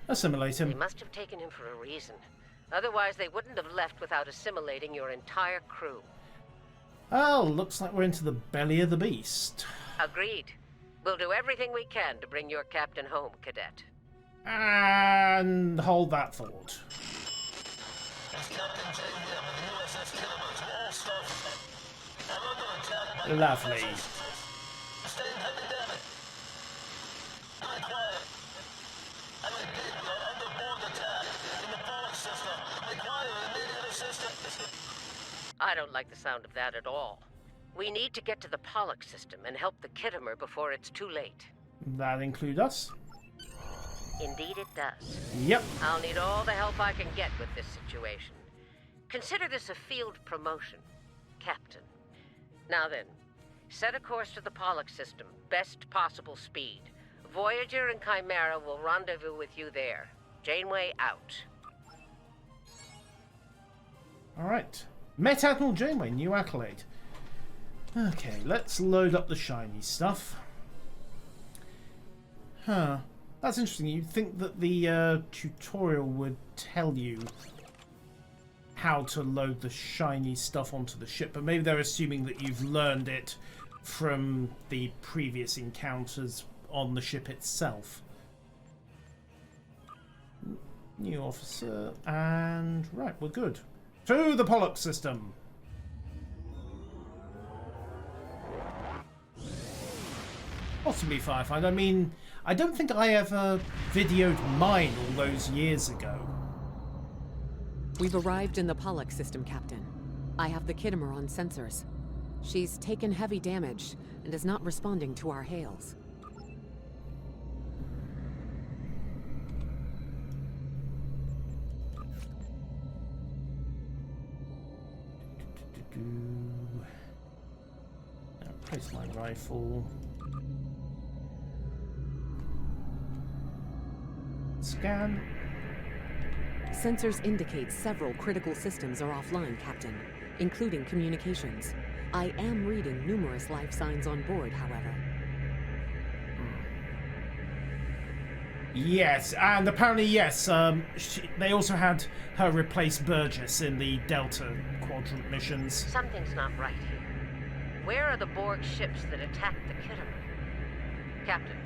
Assimilate him. They must have taken him for a reason. Otherwise, they wouldn't have left without assimilating your entire crew. Oh, looks like we're into the belly of the beast. Agreed. We'll do everything we can to bring your captain home, Cadet. And hold that thought. Lovely. I don't like the sound of that at all. We need to get to the Pollock system and help the Kittimer before it's too late. That include us? Indeed it does. Yep. I'll need all the help I can get with this situation. Consider this a field promotion, Captain. Now then, set a course to the Pollock system, best possible speed. Voyager and Chimera will rendezvous with you there. Janeway out. Alright. Met Admiral Janeway, new accolade. Okay, let's load up the shiny stuff. Huh. That's interesting. You'd think that the tutorial would tell you how to load the shiny stuff onto the ship, but maybe they're assuming that you've learned it from the previous encounters on the ship itself. New officer, and right, we're good. To the Pollock system. Possibly Firefinder. I mean, I don't think I ever videoed mine all those years ago. We've arrived in the Pollock system, Captain. I have the Kittimer on sensors. She's taken heavy damage and is not responding to our hails. Now place my rifle. Scan. Sensors indicate several critical systems are offline, Captain, including communications. I am reading numerous life signs on board, however. Yes, and apparently, yes, they also had her replace Burgess in the Delta Quadrant missions. Something's not right here. Where are the Borg ships that attacked the Kittimer? Captain,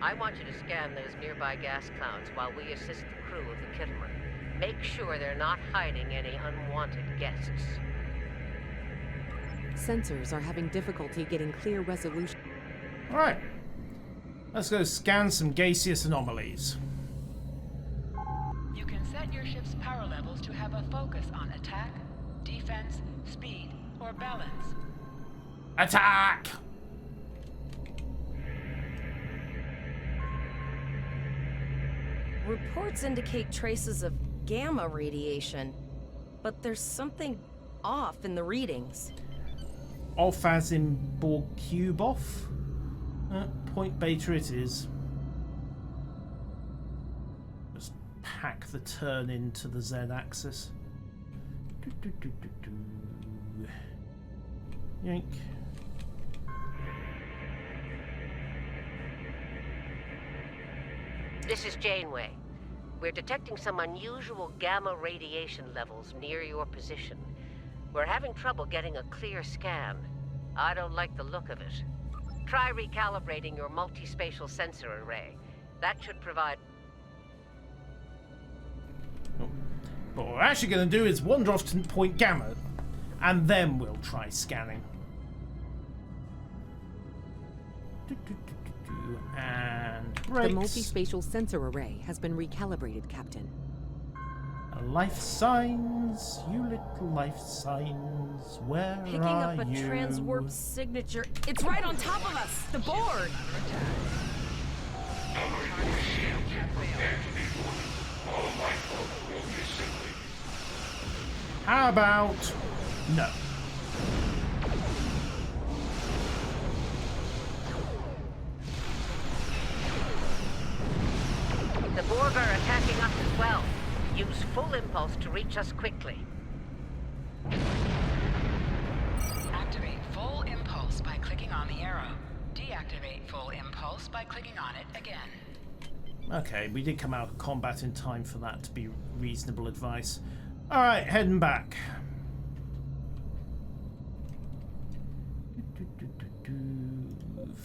I want you to scan those nearby gas clouds while we assist the crew of the Kittimer. Make sure they're not hiding any unwanted guests. Sensors are having difficulty getting clear resolution. Alright. Let's go scan some gaseous anomalies. You can set your ship's power levels to have a focus on attack, defense, speed, or balance. Attack! Reports indicate traces of gamma radiation, but there's something off in the readings. Off as in Borg cube off? Point beta it is. Just pack the turn into the Z-axis. Yank. This is Janeway. We're detecting some unusual gamma radiation levels near your position. We're having trouble getting a clear scan. I don't like the look of it. Try recalibrating your multispatial sensor array. That should provide... But what we're actually going to do is wander off to point gamma, and then we'll try scanning. And brakes. The multispatial sensor array has been recalibrated, Captain. Life signs, you little life signs, where Picking are up a you? transwarp signature. It's right on top of us! The board! How about no? The Borg are attacking us as well. Use full impulse to reach us quickly. Activate full impulse by clicking on the arrow. Deactivate full impulse by clicking on it again. Okay, we did come out of combat in time for that to be reasonable advice. Alright, heading back.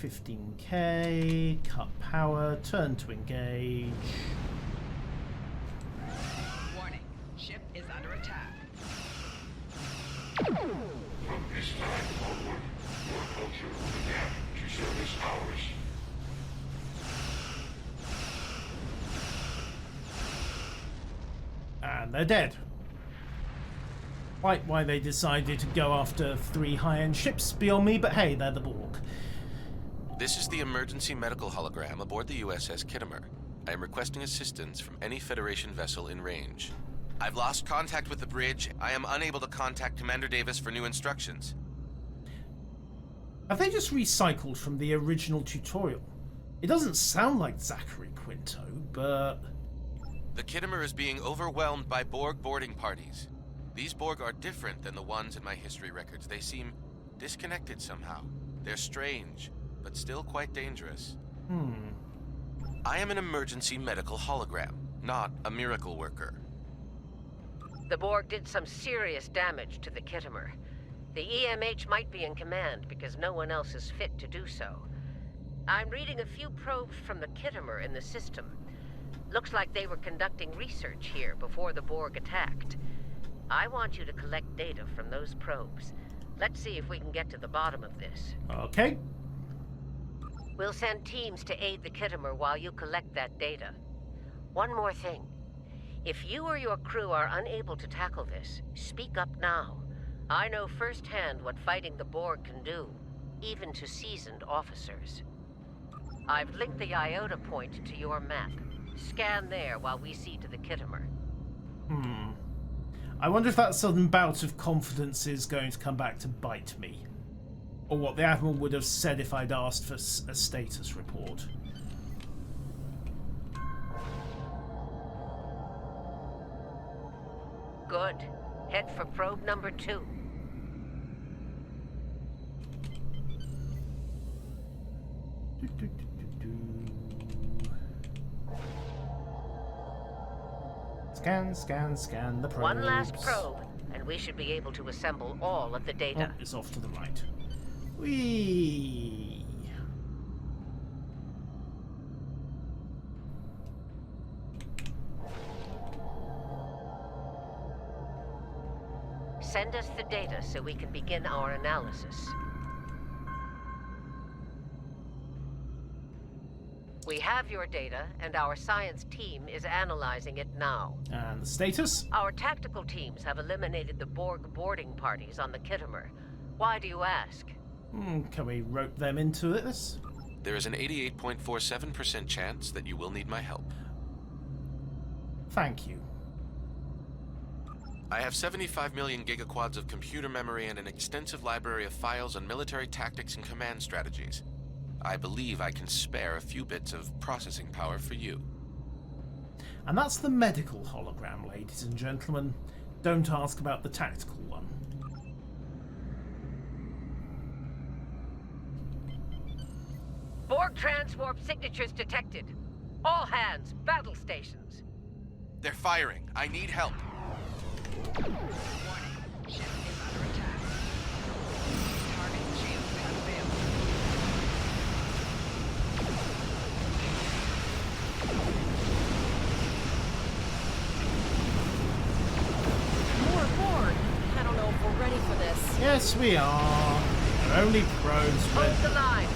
15k, cut power, turn to engage. Warning, ship is under attack. From this time forward, your culture will adapt to service hours. And they're dead. Quite why they decided to go after 3 high-end ships beyond me, but hey, they're the Borg. This is the emergency medical hologram aboard the USS Kittimer. I am requesting assistance from any Federation vessel in range. I've lost contact with the bridge. I am unable to contact Commander Davis for new instructions. Have they just recycled from the original tutorial? It doesn't sound like Zachary Quinto, but... The Kittimer is being overwhelmed by Borg boarding parties. These Borg are different than the ones in my history records. They seem disconnected somehow. They're strange, but still quite dangerous. I am an emergency medical hologram, not a miracle worker. The Borg did some serious damage to the Kittimer. The EMH might be in command because no one else is fit to do so. I'm reading a few probes from the Kittimer in the system. Looks like they were conducting research here before the Borg attacked. I want you to collect data from those probes. Let's see if we can get to the bottom of this. Okay. We'll send teams to aid the Kittimer while you collect that data. One more thing. If you or your crew are unable to tackle this, speak up now. I know firsthand what fighting the Borg can do, even to seasoned officers. I've linked the Iota point to your map. Scan there while we see to the Kittimer. I wonder if that sudden bout of confidence is going to come back to bite me. Or what the Admiral would have said if I'd asked for a status report. Good. Head for probe number 2. Scan the probes. One last probe, and we should be able to assemble all of the data. Oh, it's off to the right. Whee! Send us the data so we can begin our analysis. We have your data, and our science team is analyzing it now. And the status? Our tactical teams have eliminated the Borg boarding parties on the Kittimer. Why do you ask? Can we rope them into this? There is an 88.47% chance that you will need my help. Thank you. I have 75 million gigaquads of computer memory and an extensive library of files on military tactics and command strategies. I believe I can spare a few bits of processing power for you. And that's the medical hologram, ladies and gentlemen. Don't ask about the tactical one. Borg transwarp signatures detected. All hands, battle stations. They're firing. I need help. Warning. Ship is under attack. Target shield has failed. More Borg. I don't know if we're ready for this. Yes, we are. They're only probes. Hold the line.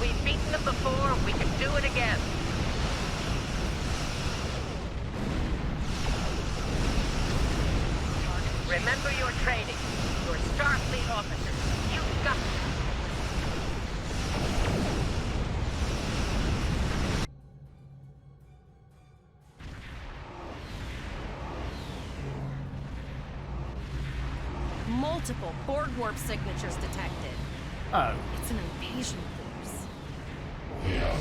We've beaten them before. We can do it again. Remember your training. You're Starfleet officers. You've got it. Multiple Borg warp signatures detected. Oh. It's an invasion force.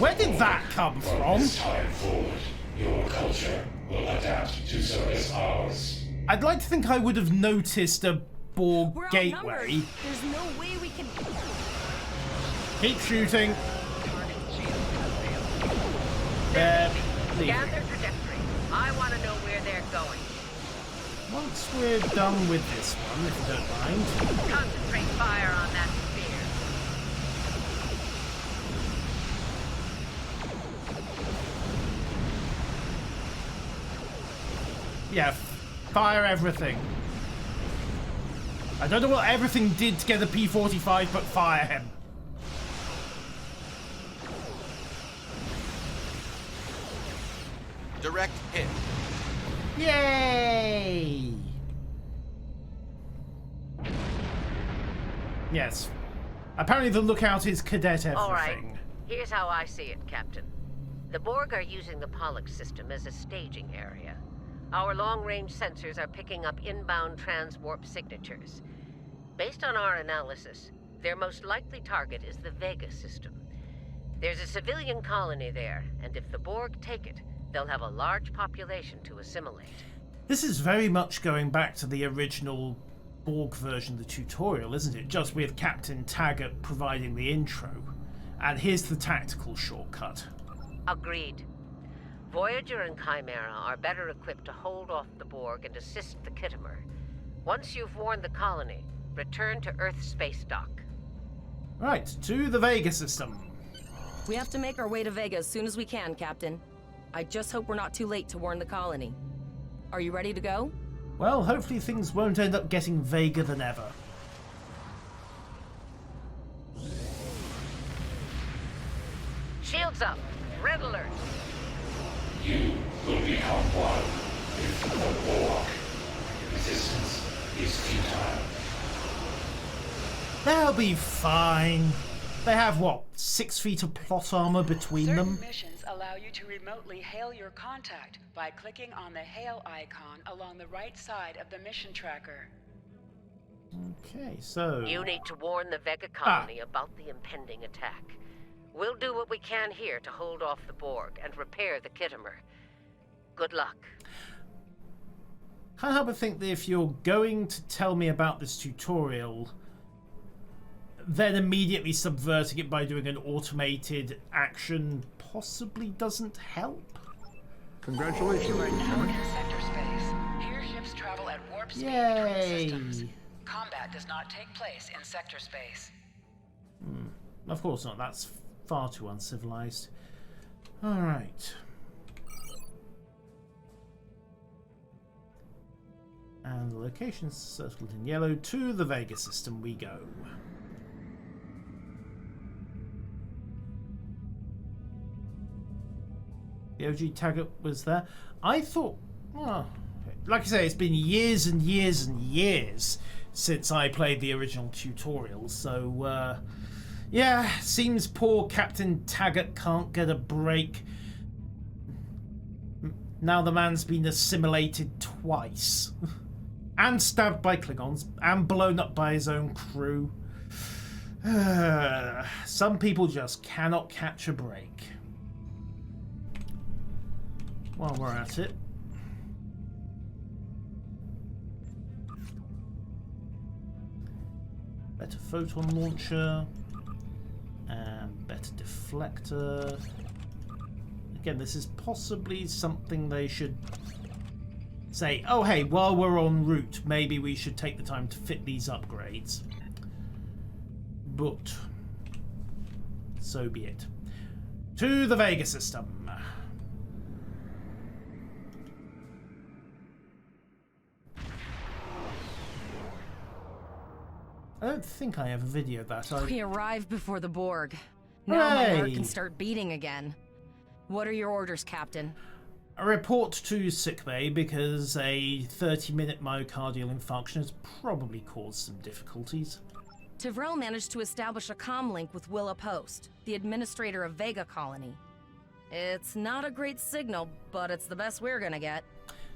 Where did that come from? This time forward, your culture will adapt to service ours. I'd like to think I would have noticed a Borg We're gateway. outnumbered. There's no way we can... Keep shooting. Scan their trajectory. I want to know where they're going. Once we're done with this one, if you don't mind. Concentrate fire on that sphere. Yeah, fire everything. I don't know what everything did to get the P-45, but fire him. Direct hit. Yay! Yes. Apparently the lookout is cadet everything. All right. Here's how I see it, Captain. The Borg are using the Pollux system as a staging area. Our long-range sensors are picking up inbound transwarp signatures. Based on our analysis, their most likely target is the Vega system. There's a civilian colony there, and if the Borg take it, they'll have a large population to assimilate. This is very much going back to the original Borg version of the tutorial, isn't it? Just with Captain Taggart providing the intro. And here's the tactical shortcut. Agreed. Voyager and Chimera are better equipped to hold off the Borg and assist the Khitomer. Once you've warned the colony, return to Earth space dock. Right, to the Vega system. We have to make our way to Vega as soon as we can, Captain. I just hope we're not too late to warn the colony. Are you ready to go? Well, hopefully things won't end up getting vaguer than ever. Shields up. Red alert. You will become one with the Borg. Resistance is futile. They'll be fine. They have, what, 6 feet of plot armor between them? Certain missions allow you to remotely hail your contact by clicking on the hail icon along the right side of the mission tracker. Okay, so... You need to warn the Vega colony about the impending attack. We'll do what we can here to hold off the Borg and repair the Khitomer. Good luck. Can't help but think that if you're going to tell me about this tutorial, then immediately subverting it by doing an automated action possibly doesn't help. Congratulations. You are now in sector space. Here ships travel at warp speed Yay. between systems. Combat does not take place in sector space. Of course not. That's far too uncivilized. Alright. And the location's circled in yellow. To the Vega system we go. The OG Taggart was there. I thought... Oh, like I say, it's been years and years and years since I played the original tutorial, so... yeah, seems poor Captain Taggart can't get a break. Now the man's been assimilated twice. And stabbed by Klingons. And blown up by his own crew. Some people just cannot catch a break. While we're at it. Better photon launcher. And better deflector. Again, this is possibly something they should say, oh hey, while we're en route, maybe we should take the time to fit these upgrades. But so be it. To the Vega system. I don't think I have a video of that. We arrived before the Borg. Now my heart can start beating again. What are your orders, Captain? A report to sickbay because a 30-minute myocardial infarction has probably caused some difficulties. Tivrell managed to establish a comm link with Willa Post, the administrator of Vega Colony. It's not a great signal, but it's the best we're gonna get.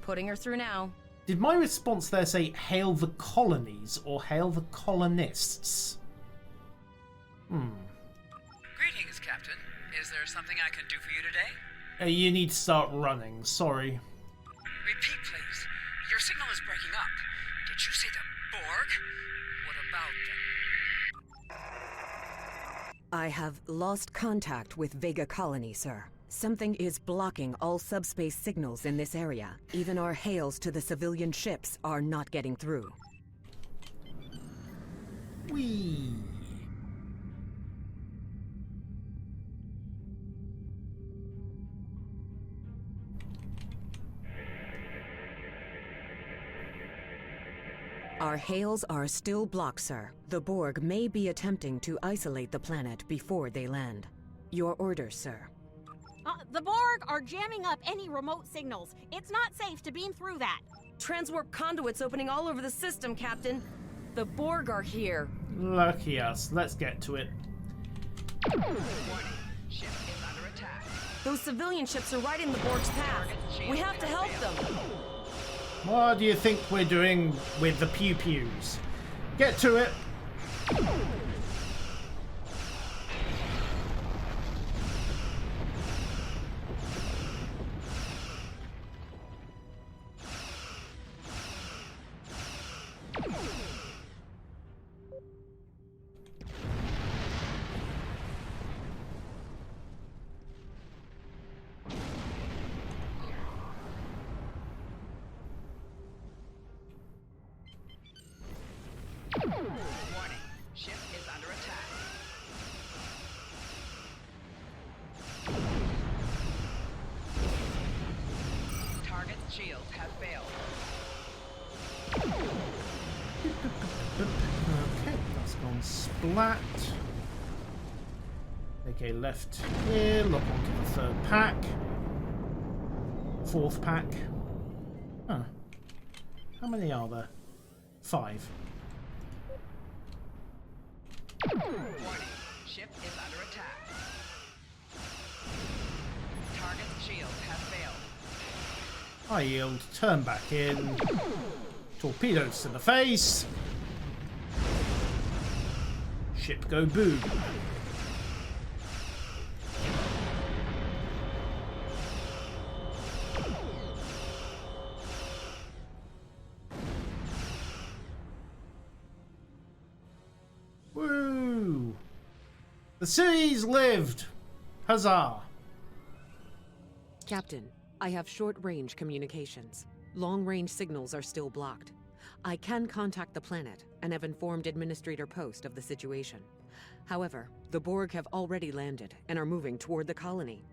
Putting her through now. Did my response there say hail the colonies or hail the colonists? Greetings, Captain. Is there something I can do for you today? You need to start running, sorry. Repeat, please. Your signal is breaking up. Did you say the Borg? What about them? I have lost contact with Vega Colony, sir. Something is blocking all subspace signals in this area. Even our hails to the civilian ships are not getting through. Whee! Our hails are still blocked, sir. The Borg may be attempting to isolate the planet before they land. Your orders, sir. The Borg are jamming up any remote signals. It's not safe to beam through that. Transwarp conduits opening all over the system, Captain. The Borg are here. Lucky us. Let's get to it. Warning. Ship is under attack. Those civilian ships are right in the Borg's path. We have to help them. What do you think we're doing with the pew-pews? Get to it. Warning. Ship is under attack. Target's shields have failed. Okay, that's gone splat. Okay, left here, lock onto the third pack. Fourth pack. Huh. How many are there? 5. Warning. Ship is under attack. Target's shields have failed. I yield, turn back in. Torpedoes to the face. Ship go boom. Woo! The seas lived! Huzzah! Captain, I have short-range communications. Long-range signals are still blocked. I can contact the planet and have informed Administrator Post of the situation. However, the Borg have already landed and are moving toward the colony.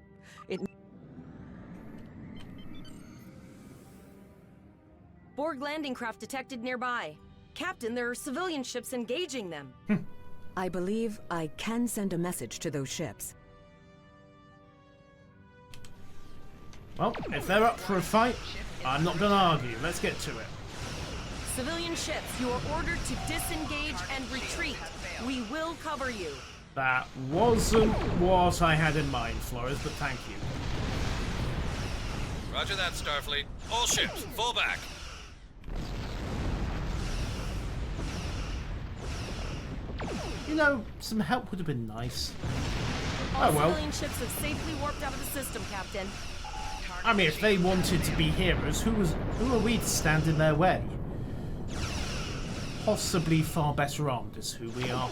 Borg landing craft detected nearby. Captain, there are civilian ships engaging them. I believe I can send a message to those ships. Well, if they're up for a fight, I'm not gonna argue. Let's get to it. Civilian ships, you are ordered to disengage and retreat. We will cover you. That wasn't what I had in mind, Flores, but thank you. Roger that, Starfleet. All ships, fall back. You know, some help would have been nice. All Oh well. civilian ships have safely warped out of the system, Captain. I mean, if they wanted to be heroes, who are we to stand in their way? Possibly far better armed is who we are.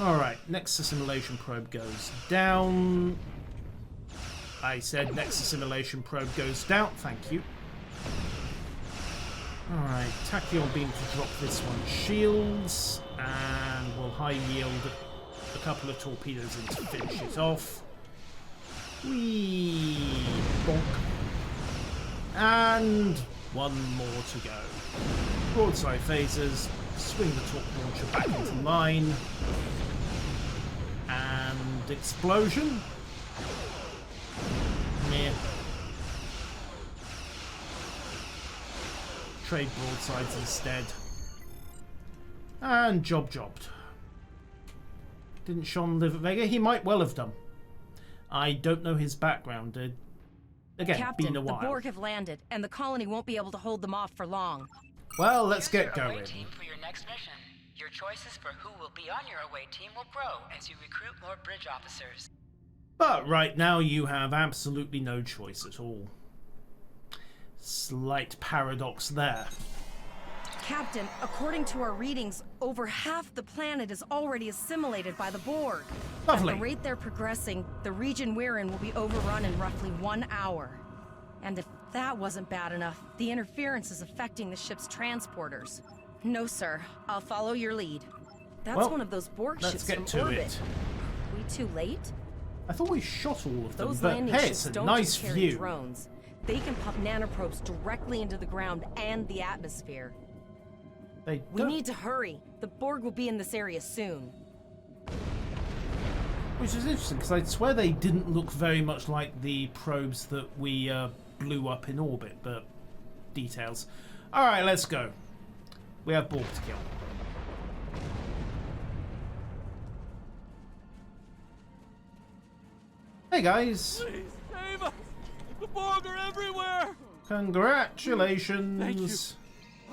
Alright, next assimilation probe goes down. I said next assimilation probe goes down, thank you. Alright, tachyon beam to drop this one. Shields, and we'll high yield a couple of torpedoes in to finish it off. Whee! Bonk. And one more to go. Broadside phasers, swing the torp launcher back into line. And explosion. Meh. Trade broadsides instead. And jobbed. Didn't Sean live at Vega? He might well have done. I don't know his background. Again, Captain, been a the while. Borg have landed, and the colony won't be able to hold them off for long. Well, let's Here's get your away going. team for your next mission. Your choices for who will be on your away team will grow as you recruit more bridge officers. But right now you have absolutely no choice at all. Slight paradox there. Captain, according to our readings, over half the planet is already assimilated by the Borg. Lovely. At the rate they're progressing, the region we're in will be overrun in roughly 1 hour. And if that wasn't bad enough, the interference is affecting the ship's transporters. No, sir. I'll follow your lead. That's Well, one of those Borg let's ships get from to orbit. it. We too late? I thought we shot all of them, Those but landing hey, ships it's a don't nice just carry view. drones. They can pump nanoprobes directly into the ground and the atmosphere. They We don't- need to hurry. The Borg will be in this area soon. Which is interesting, because I swear they didn't look very much like the probes that we blew up in orbit, but details. Alright, let's go. We have Borg to kill. Hey guys. Please save us. The Borg are everywhere. Congratulations. Thank you.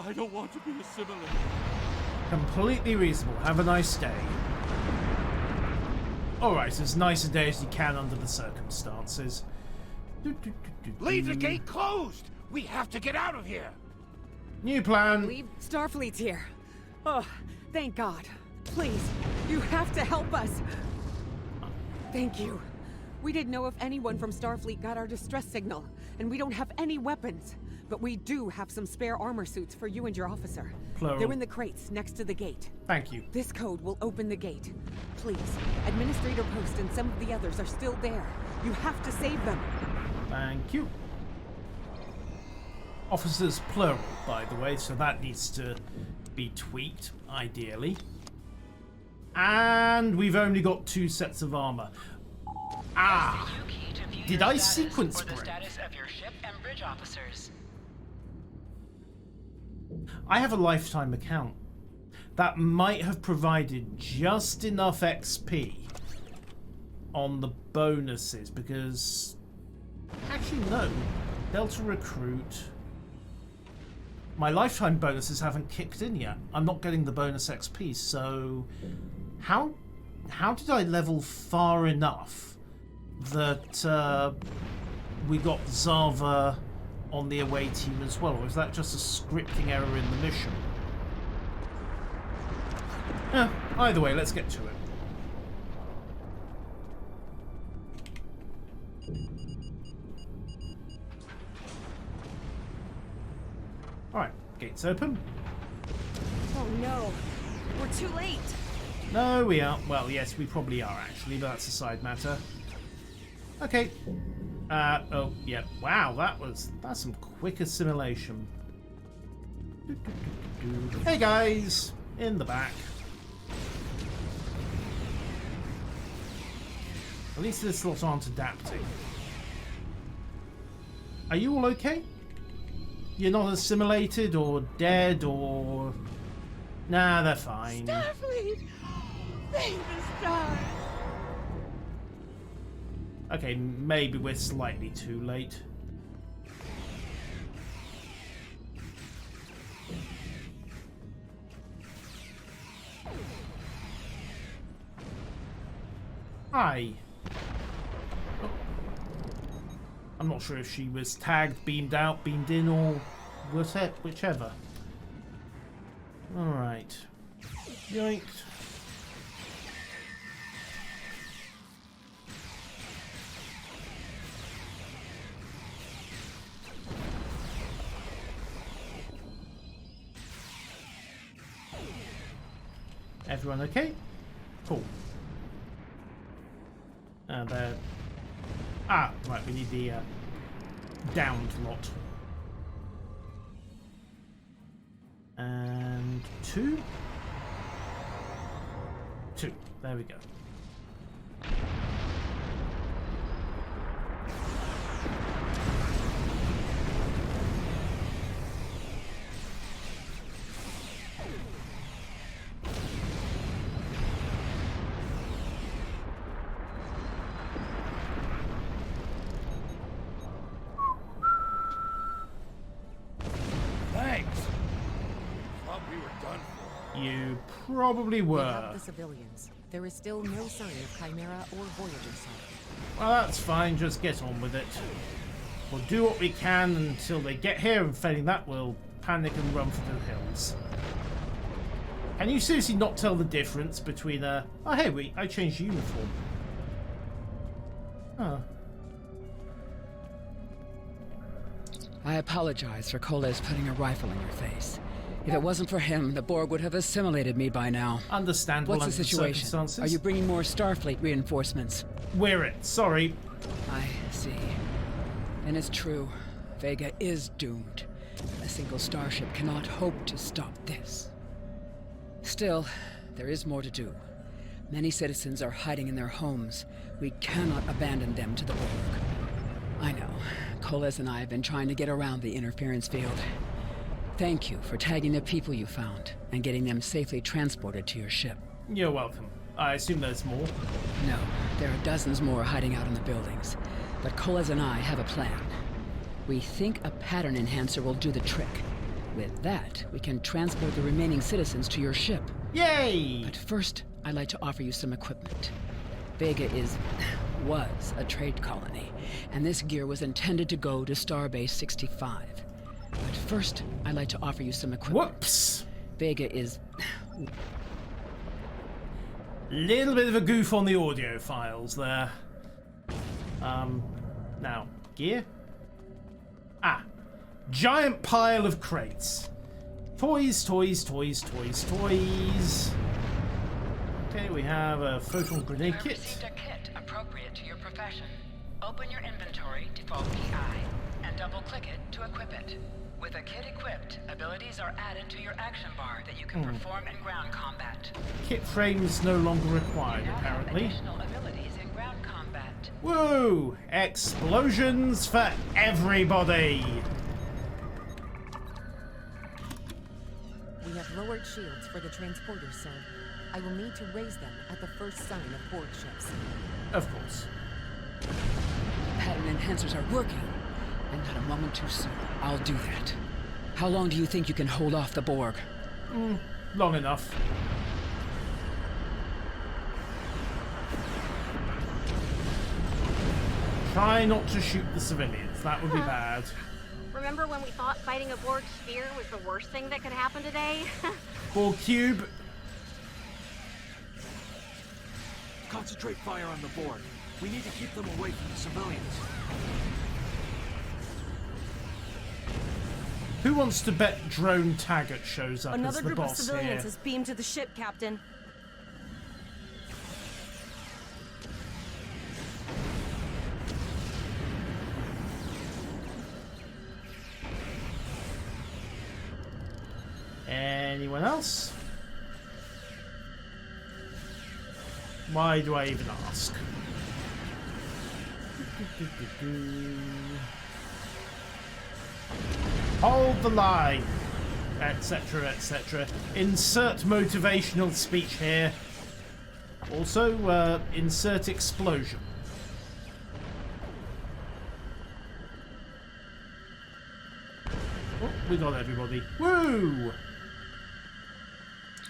I don't want to be assimilated. Completely reasonable. Have a nice day. Alright, as nice a day as you can under the circumstances. Leave the gate closed! We have to get out of here! New plan. Leave. Starfleet's here. Oh, thank God. Please, you have to help us. Thank you. We didn't know if anyone from Starfleet got our distress signal, and we don't have any weapons. But we do have some spare armor suits for you and your officer. Plural. They're in the crates next to the gate. Thank you. This code will open the gate. Please, Administrator Post and some of the others are still there. You have to save them. Thank you. Officers plural, by the way, so that needs to be tweaked, ideally. And we've only got 2 sets of armor. Ah! Did I sequence break? The status of your ship and bridge officers. I have a lifetime account. That might have provided just enough XP on the bonuses, because... Actually, no. Delta Recruit... My lifetime bonuses haven't kicked in yet. I'm not getting the bonus XP, so... How did I level far enough that we got Zava on the away team as well? Or is that just a scripting error in the mission? Either way, let's get to it. Alright, gates open. Oh no, we're too late. No, we aren't. Well, yes, we probably are actually, but that's a side matter. Okay. Oh, yeah. Wow, that's some quick assimilation. Hey guys, in the back. At least this lot aren't adapting. Are you all okay? You're not assimilated or dead or... Nah, they're fine. Starfleet! Save the stars! Okay, maybe we're slightly too late. Hi. Oh. I'm not sure if she was tagged, beamed out, beamed in, or whichever. Alright. Yoink. Everyone okay? Cool. And right, we need the downed lot. And 2. There we go. Thanks. Thought we were done for. You probably We were. have the civilians. There is still no sign of Chimera or Voyager sign. Well, that's fine. Just get on with it. We'll do what we can until they get here, and failing that, we'll panic and run for the hills. Can you seriously not tell the difference between oh hey, wait, I changed uniform. Oh. I apologize for Coles putting a rifle in your face. If it wasn't for him, the Borg would have assimilated me by now. Understandable. What's the situation? Are you bringing more Starfleet reinforcements? We're it. Sorry. I see. And it's true. Vega is doomed. A single starship cannot hope to stop this. Still, there is more to do. Many citizens are hiding in their homes. We cannot abandon them to the Borg. I know. Coles and I have been trying to get around the interference field. Thank you for tagging the people you found and getting them safely transported to your ship. You're welcome. I assume there's more. No, there are dozens more hiding out in the buildings. But Colas and I have a plan. We think a pattern enhancer will do the trick. With that, we can transport the remaining citizens to your ship. Yay! But first, I'd like to offer you some equipment. Vega was a trade colony, and this gear was intended to go to Starbase 65. But first, I'd like to offer you some equipment. Whoops! Vega is... Little bit of a goof on the audio files there. Now, gear? Ah, giant pile of crates. Toys, toys, toys, toys, toys. Okay, we have a photon grenade kit. Received a kit appropriate to your profession. Open your inventory, default key I, and double-click it to equip it. With a kit equipped, abilities are added to your action bar that you can perform in ground combat. Kit frames no longer required, apparently. Additional abilities in ground combat. Woo! Explosions for everybody! We have lowered shields for the transporters, sir. I will need to raise them at the first sign of Borg ships. Of course. Pattern enhancers are working. And not a moment too soon. I'll do that. How long do you think you can hold off the Borg? Long enough. Try not to shoot the civilians. That would be bad. Remember when we thought fighting a Borg sphere was the worst thing that could happen today? Borg cube. Concentrate fire on the Borg. We need to keep them away from the civilians. Who wants to bet Drone Taggart shows up Another as the group of boss civilians here? is beamed to the ship, Captain. Anyone else? Why do I even ask? Hold the line, etc., etc. Insert motivational speech here. Also, insert explosion. Oh, we got everybody. Woo!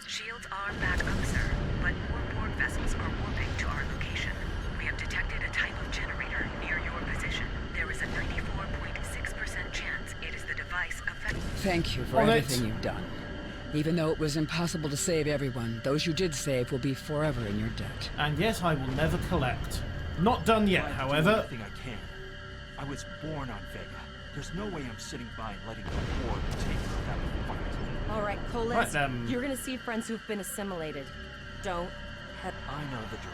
Shields are back up, sir, but more Borg vessels are warping to our location. We have detected a type of generator near your position. There is a 94.6% chance it is the device affected. Thank you for everything you've done. Even though it was impossible to save everyone, those you did save will be forever in your debt. And yet I will never collect. Not done yet, however. I do everything I can. I was born on Vega. There's no way I'm sitting by and letting the Borg take her without a fight. All right, Colas, Right, you're gonna see friends who've been assimilated. Don't head. I know the drill.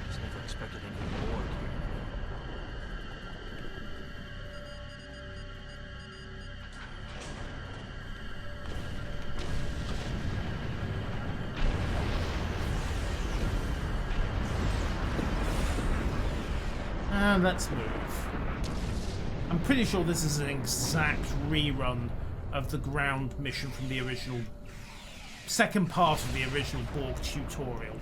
Just never expected any Borg here. And let's move. I'm pretty sure this is an exact rerun of the ground mission from the original second part of the original Borg tutorial.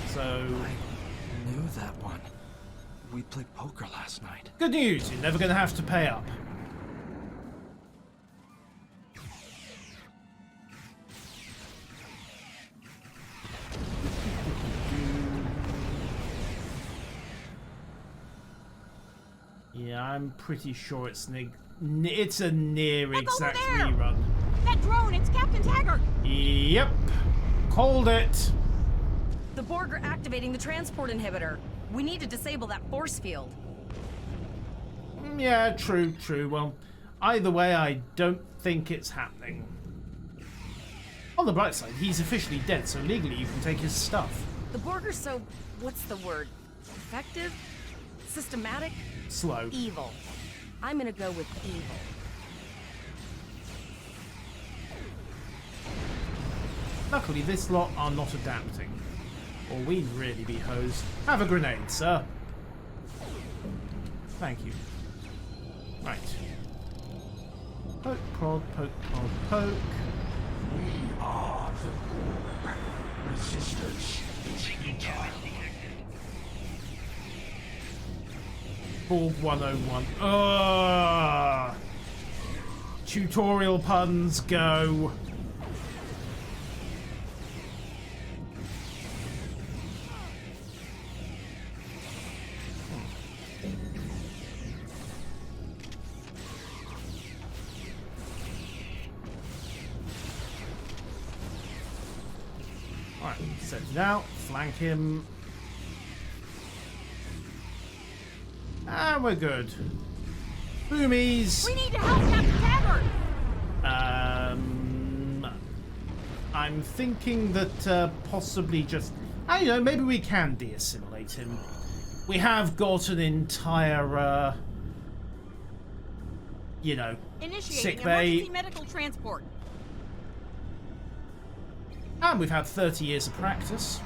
So I knew that one. We played poker last night. good news, you're never going to have to pay up. Yeah, I'm pretty sure it's it's a near exact rerun. That drone, it's Captain Taggart! Yep. Called it. The Borg are activating the transport inhibitor. We need to disable that force field. Yeah, true. Well, either way, I don't think it's happening. On the bright side, he's officially dead, so legally you can take his stuff. The Borg are so... what's the word? Effective? Systematic? Slow. Evil. I'm gonna go with evil. Luckily, this lot are not adapting. Or we'd really be hosed. Have a grenade, sir. Thank you. Right. Poke, prod, poke, prod, poke. We are the Borg. Resistance is futile. Borg 101. Ugh. Tutorial puns, go. Alright, set it out, flank him. And we're good. Boomies! We need to help Captain Taggart! I'm thinking that possibly just... I don't know, maybe we can de-assimilate him. We have got an entire, you know, sick bay. Emergency medical transport. And we've had 30 years of practice.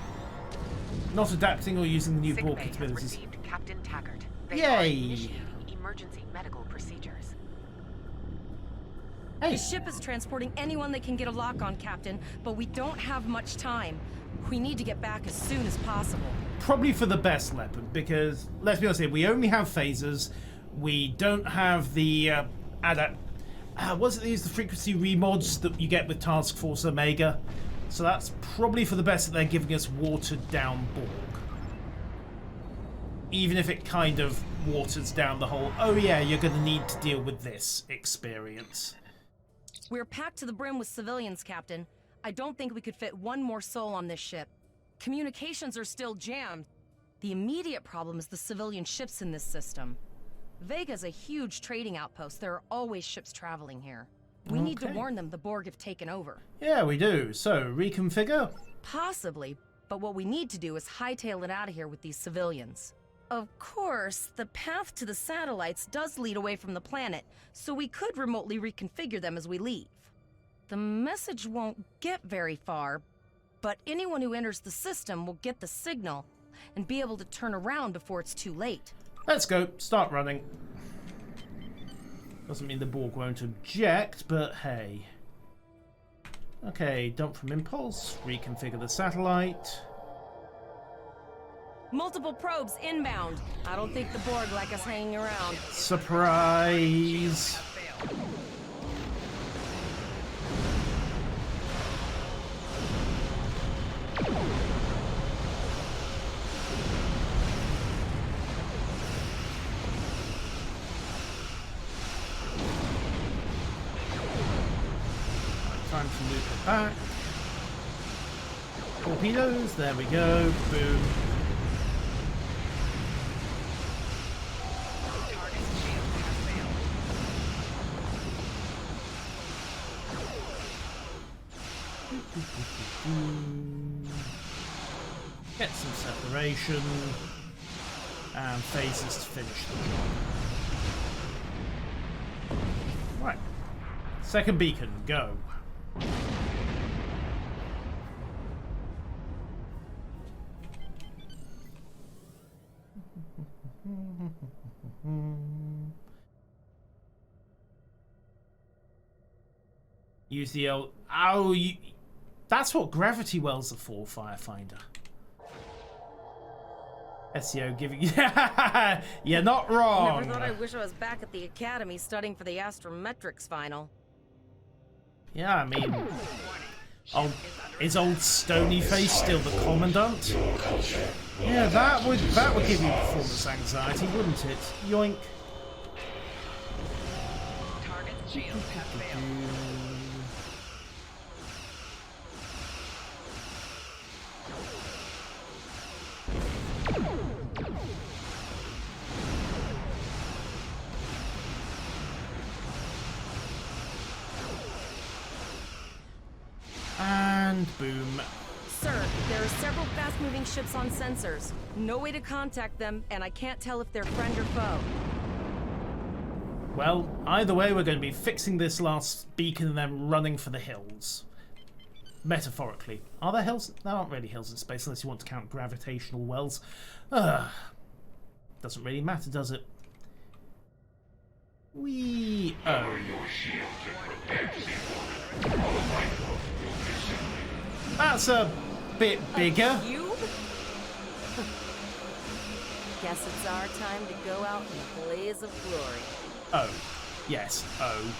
Not adapting or using the new Borg Sick bay capabilities. has received Captain Taggart. They Yay! are initiating emergency medical procedures. The ship is transporting anyone they can get a lock on, Captain, but we don't have much time. We need to get back as soon as possible. Probably for the best, Leopard, because, let's be honest here, we only have phasers. We don't have the, what's it they use, the frequency remods that you get with Task Force Omega. So that's probably for the best that they're giving us watered down Borg. Even if it kind of waters down the whole, oh yeah, you're going to need to deal with this experience. We're packed to the brim with civilians, Captain. I don't think we could fit one more soul on this ship. Communications are still jammed. The immediate problem is the civilian ships in this system. Vega's a huge trading outpost. There are always ships traveling here. We need to warn them the Borg have taken over. Yeah, we do. So, reconfigure? Possibly, but what we need to do is hightail it out of here with these civilians. Of course, the path to the satellites does lead away from the planet, so we could remotely reconfigure them as we leave. The message won't get very far, but anyone who enters the system will get the signal and be able to turn around before it's too late. Let's go. Start running. Doesn't mean the Borg won't object, but hey. Okay, dump from impulse. Reconfigure the satellite. Multiple probes inbound. I don't think the Borg like us hanging around. Surprise! Time to loop it back. Torpedoes, there we go. Boom. Get some separation and phases to finish the job. Right. Second beacon, go. Use the old... Oh, you... That's what gravity wells are for, Firefinder. SEO giving... You're not wrong! Never thought I wish I was back at the academy studying for the astrometrics final. Yeah, I mean... Is old Stony Face still the commandant? Yeah, that would give you performance anxiety, wouldn't it? Yoink. Target's shield has failed. And boom. Sir, there are several fast-moving ships on sensors. No way to contact them, and I can't tell if they're friend or foe. Well, either way, we're going to be fixing this last beacon and then running for the hills. Metaphorically. Are there hills? There aren't really hills in space unless you want to count gravitational wells. Doesn't really matter, does it? That's a bit bigger. A cube? Guess it's our time to go out in a blaze of glory. Oh. Yes. Oh.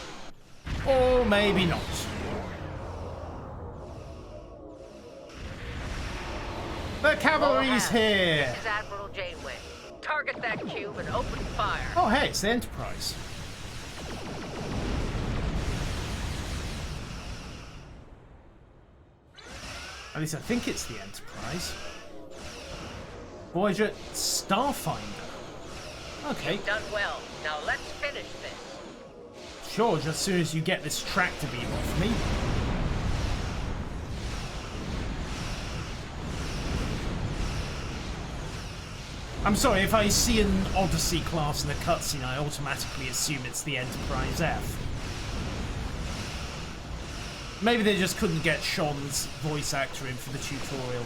Or maybe not. The cavalry's here! This is Admiral Janeway. Target that cube and open fire. Oh, hey, it's the Enterprise. At least I think it's the Enterprise. Voyager, Starfinder. Okay. You've done well. Now let's finish this. Sure, just as soon as you get this tractor beam off me. I'm sorry, if I see an Odyssey class in a cutscene, I automatically assume it's the Enterprise F. Maybe they just couldn't get Sean's voice actor in for the tutorial.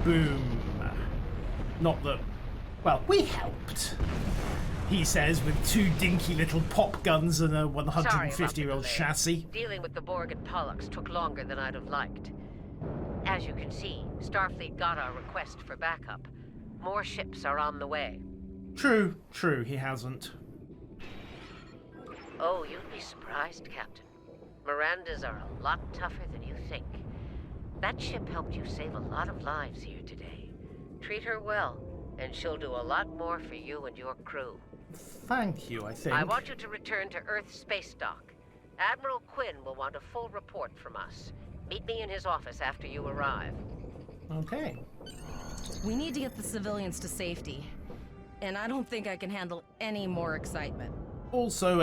Boom. Not that... Well, we helped. He says, with two dinky little pop guns and a 150-year-old chassis. Dealing with the Borg and Pollux took longer than I'd have liked. As you can see, Starfleet got our request for backup. More ships are on the way. True, he hasn't. Oh, you'd be surprised, Captain. Mirandas are a lot tougher than you think. That ship helped you save a lot of lives here today. Treat her well, and she'll do a lot more for you and your crew. Thank you, I think. I want you to return to Earth space dock. Admiral Quinn will want a full report from us. Meet me in his office after you arrive. Okay. We need to get the civilians to safety. And I don't think I can handle any more excitement. Also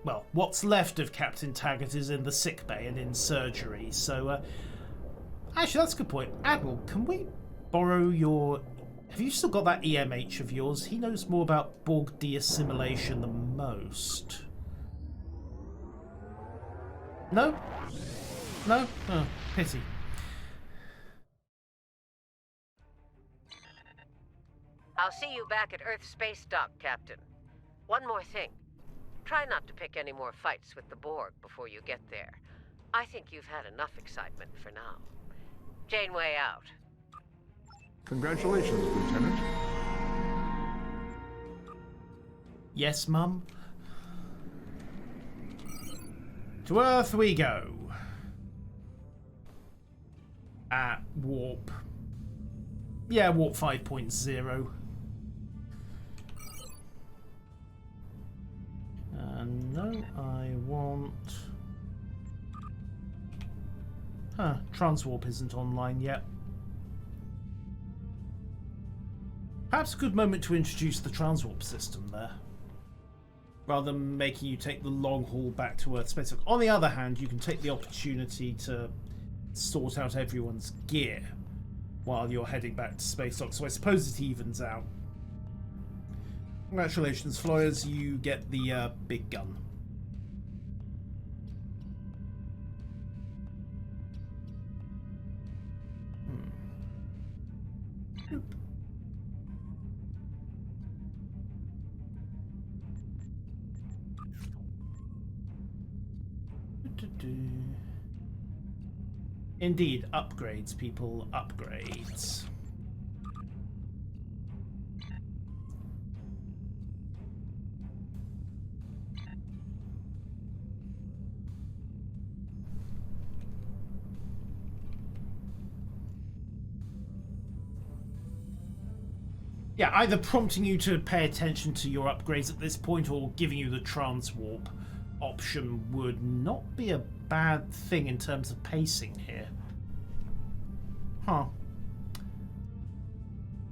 well, what's left of Captain Taggart is in the sickbay and in surgery, so, actually, that's a good point. Admiral, can we borrow your... Have you still got that EMH of yours? He knows more about Borg de-assimilation than most. No? No? Oh, pity. I'll see you back at Earth space dock, Captain. One more thing. Try not to pick any more fights with the Borg before you get there. I think you've had enough excitement for now. Janeway out. Congratulations, Lieutenant. Yes, Mum? To Earth we go. At warp. Yeah, warp 5.0. No, I want... Transwarp isn't online yet. Perhaps a good moment to introduce the transwarp system there, rather than making you take the long haul back to Earth space. On the other hand, you can take the opportunity to sort out everyone's gear while you're heading back to space dock, so I suppose it evens out. Congratulations, Flores, you get the big gun. Indeed, upgrades, people, upgrades. Yeah, either prompting you to pay attention to your upgrades at this point or giving you the transwarp option would not be a bad thing in terms of pacing here. Huh.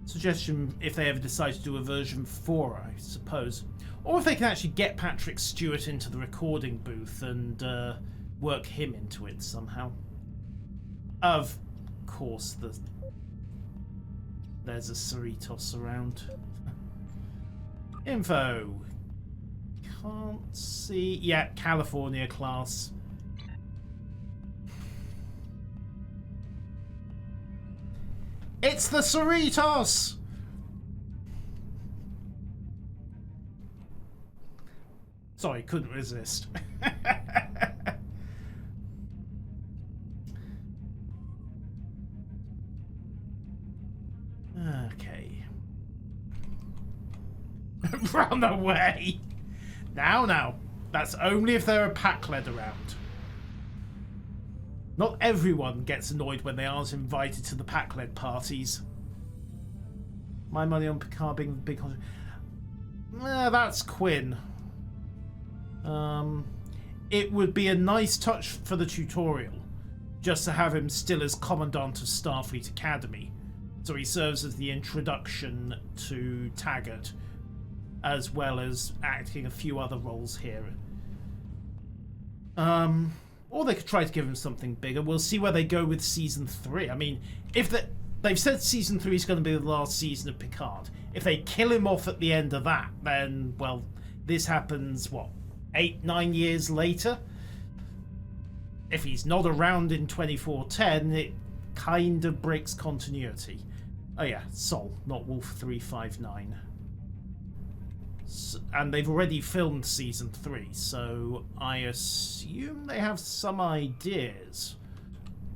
Suggestion if they ever decide to do a version 4, I suppose. Or if they can actually get Patrick Stewart into the recording booth and work him into it somehow. Of course, there's a Cerritos around. Info. Can't see. Yeah, California class. It's the Cerritos! Sorry, couldn't resist. Okay. Run away! Now. That's only if there are pack-led around. Not everyone gets annoyed when they aren't invited to the pack-led parties. My money on Picard being the big... that's Quinn. It would be a nice touch for the tutorial, just to have him still as Commandant of Starfleet Academy, so he serves as the introduction to Taggart, as well as acting a few other roles here. Or they could try to give him something bigger. We'll see where they go with Season 3. I mean, if they've said Season 3 is going to be the last season of Picard. If they kill him off at the end of that, then, well, this happens, what, 8-9 years later? If he's not around in 2410, it kind of breaks continuity. Oh yeah, Sol, not Wolf 359. And they've already filmed Season 3, so I assume they have some ideas.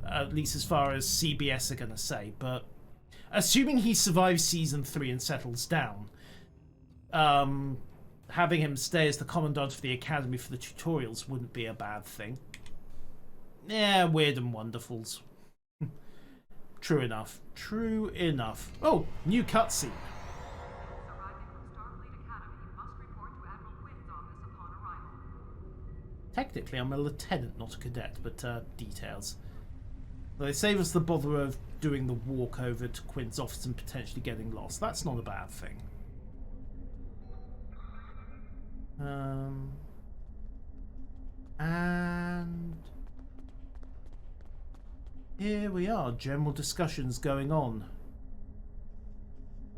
At least as far as CBS are going to say. But assuming he survives Season 3 and settles down, having him stay as the Commandant of the Academy for the tutorials wouldn't be a bad thing. Yeah, weird and wonderfuls. True enough. True enough. Oh, new cutscene. Technically, I'm a lieutenant, not a cadet, but details. They save us the bother of doing the walk over to Quinn's office and potentially getting lost. That's not a bad thing. And here we are, general discussions going on.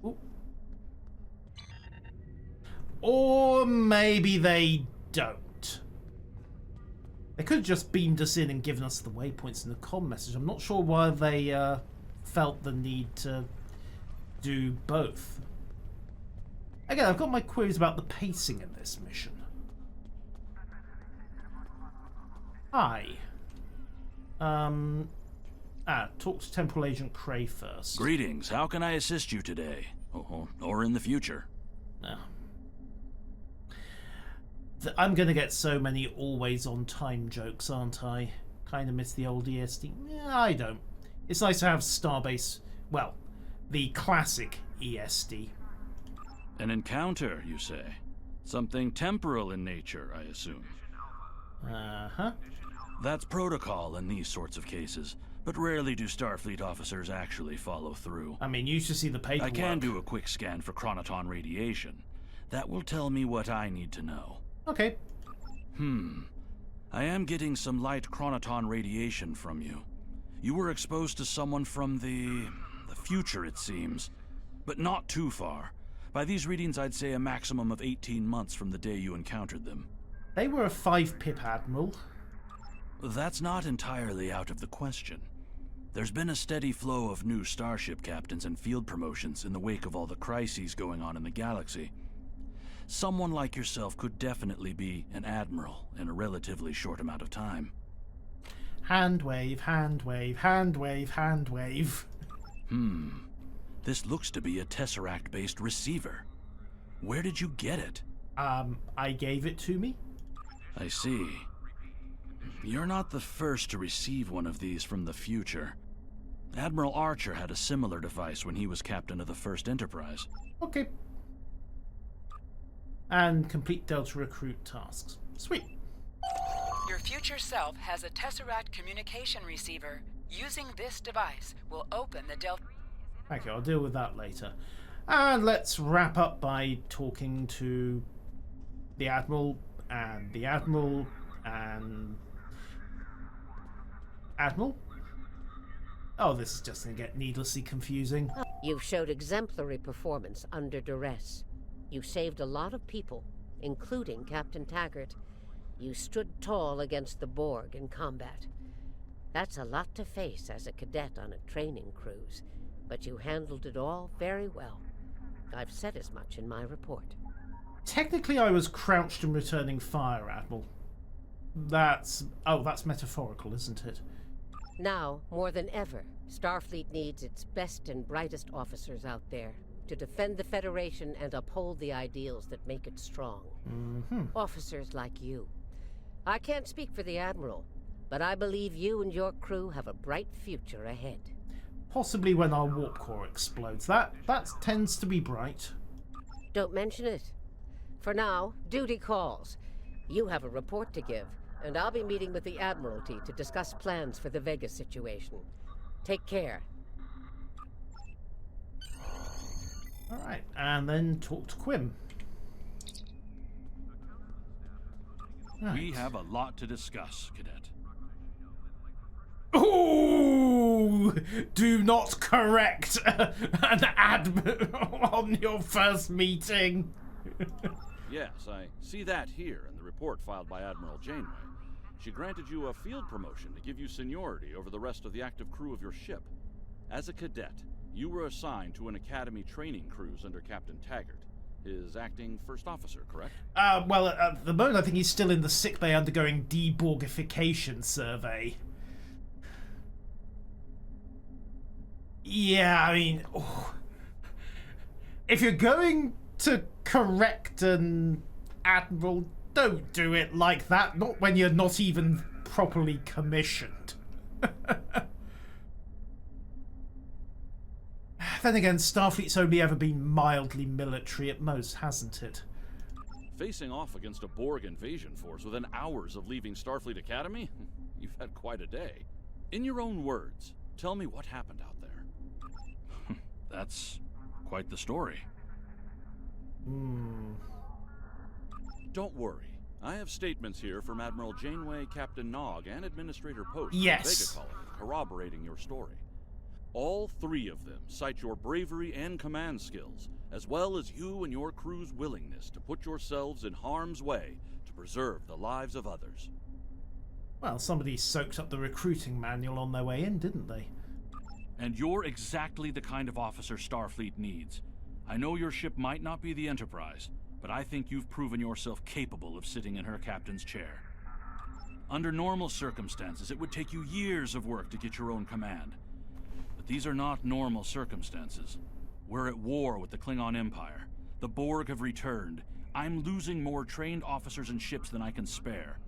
Ooh. Or maybe they don't. They could have just beamed us in and given us the waypoints in the comm message. I'm not sure why they felt the need to do both. Again, I've got my queries about the pacing in this mission. Hi. Talk to Temporal Agent Cray first. Greetings. How can I assist you today? Or in the future? No. I'm going to get so many always-on time jokes, aren't I? Kind of miss the old ESD. Yeah, I don't. It's nice to have Starbase, well, the classic ESD. An encounter, you say? Something temporal in nature, I assume. Uh-huh. That's protocol in these sorts of cases, but rarely do Starfleet officers actually follow through. I mean, you should see the paperwork. I can do a quick scan for chronoton radiation. That will tell me what I need to know. Okay. I am getting some light chronoton radiation from you. You were exposed to someone from the future, it seems. But not too far. By these readings, I'd say a maximum of 18 months from the day you encountered them. They were a 5-pip admiral. That's not entirely out of the question. There's been a steady flow of new starship captains and field promotions in the wake of all the crises going on in the galaxy. Someone like yourself could definitely be an admiral in a relatively short amount of time. Hand wave, hand wave, hand wave, hand wave. This looks to be a Tesseract-based receiver. Where did you get it? I gave it to me. I see. You're not the first to receive one of these from the future. Admiral Archer had a similar device when he was captain of the First Enterprise. Okay. And complete Delta recruit tasks. Sweet. Your future self has a Tesseract communication receiver. Using this device will open the Delta... Okay, I'll deal with that later. And let's wrap up by talking to the Admiral and the Admiral and... Admiral? Oh, this is just going to get needlessly confusing. You've showed exemplary performance under duress. You saved a lot of people, including Captain Taggart. You stood tall against the Borg in combat. That's a lot to face as a cadet on a training cruise, but you handled it all very well. I've said as much in my report. Technically, I was crouched and returning fire, Admiral. That's metaphorical, isn't it? Now, more than ever, Starfleet needs its best and brightest officers out there to defend the Federation and uphold the ideals that make it strong. Officers like you. I can't speak for the Admiral, but I believe you and your crew have a bright future ahead. Possibly when our warp core explodes. That tends to be bright. Don't mention it. For now, duty calls. You have a report to give, and I'll be meeting with the Admiralty to discuss plans for the Vega situation. Take care. Alright, and then talk to Quim. We have a lot to discuss, Cadet. Ooh! Do not correct an admiral on your first meeting. Yes, I see that here in the report filed by Admiral Janeway. She granted you a field promotion to give you seniority over the rest of the active crew of your ship. As a cadet, you were assigned to an Academy training cruise under Captain Taggart, his acting first officer, correct? Well, at the moment I think he's still in the sickbay undergoing deborgification survey. Yeah, I mean, if you're going to correct an admiral, don't do it like that. Not when you're not even properly commissioned. Then again, Starfleet's only ever been mildly military at most, hasn't it? Facing off against a Borg invasion force within hours of leaving Starfleet Academy? You've had quite a day. In your own words, tell me what happened out there. That's quite the story. Don't worry. I have statements here from Admiral Janeway, Captain Nog, and Administrator Post of Yes. Vega Colony corroborating your story. All three of them cite your bravery and command skills, as well as you and your crew's willingness to put yourselves in harm's way to preserve the lives of others. Well, somebody soaked up the recruiting manual on their way in, didn't they? And you're exactly the kind of officer Starfleet needs. I know your ship might not be the Enterprise, but I think you've proven yourself capable of sitting in her captain's chair. Under normal circumstances, it would take you years of work to get your own command. But these are not normal circumstances. We're at war with the Klingon Empire. The Borg have returned. I'm losing more trained officers and ships than I can spare.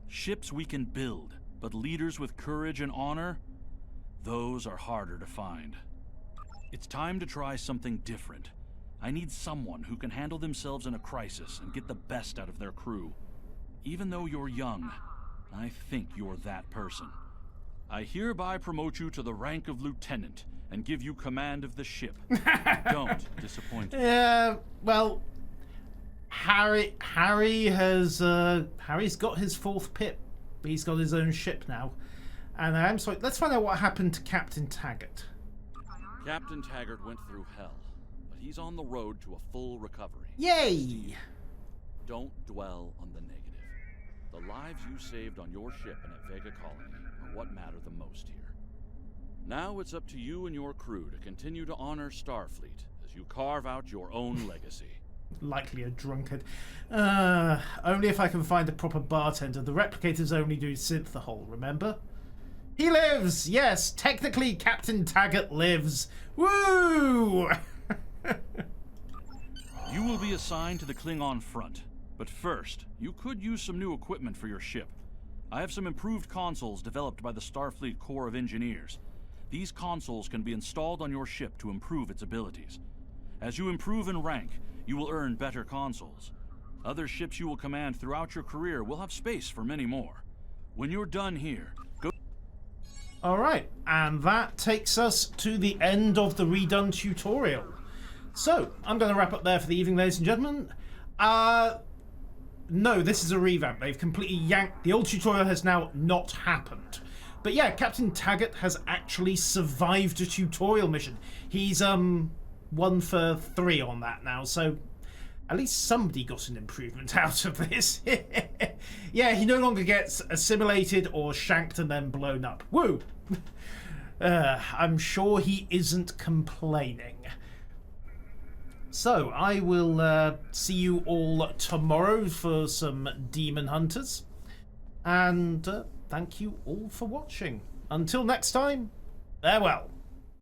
Ships we can build, but leaders with courage and honor? Those are harder to find. It's time to try something different. I need someone who can handle themselves in a crisis and get the best out of their crew. Even though you're young, I think you're that person. I hereby promote you to the rank of lieutenant and give you command of the ship. Don't disappoint me. Yeah, well, Harry's got his fourth pip. He's got his own ship now. And I'm sorry, let's find out what happened to Captain Taggart. Captain Taggart went through hell, but he's on the road to a full recovery. Yay! Steve, don't dwell on the negative. The lives you saved on your ship and at Vega Colony are what matter the most here. Now it's up to you and your crew to continue to honor Starfleet as you carve out your own legacy. Likely a drunkard. Only if I can find a proper bartender. The replicators only do synthahol, remember? He lives! Yes, technically Captain Taggart lives. Woo! You will be assigned to the Klingon front. But first, you could use some new equipment for your ship. I have some improved consoles developed by the Starfleet Corps of Engineers. These consoles can be installed on your ship to improve its abilities. As you improve in rank, you will earn better consoles. Other ships you will command throughout your career will have space for many more. When you're done here, go... Alright, and that takes us to the end of the redone tutorial. So, I'm going to wrap up there for the evening, ladies and gentlemen. No, this is a revamp. They've completely yanked... The old tutorial has now not happened. But yeah, Captain Taggart has actually survived a tutorial mission. He's, 1 for 3 on that now, so... At least somebody got an improvement out of this. Yeah, he no longer gets assimilated or shanked and then blown up. Woo! I'm sure he isn't complaining. So, I will see you all tomorrow for some Demon Hunters. And thank you all for watching. Until next time, farewell.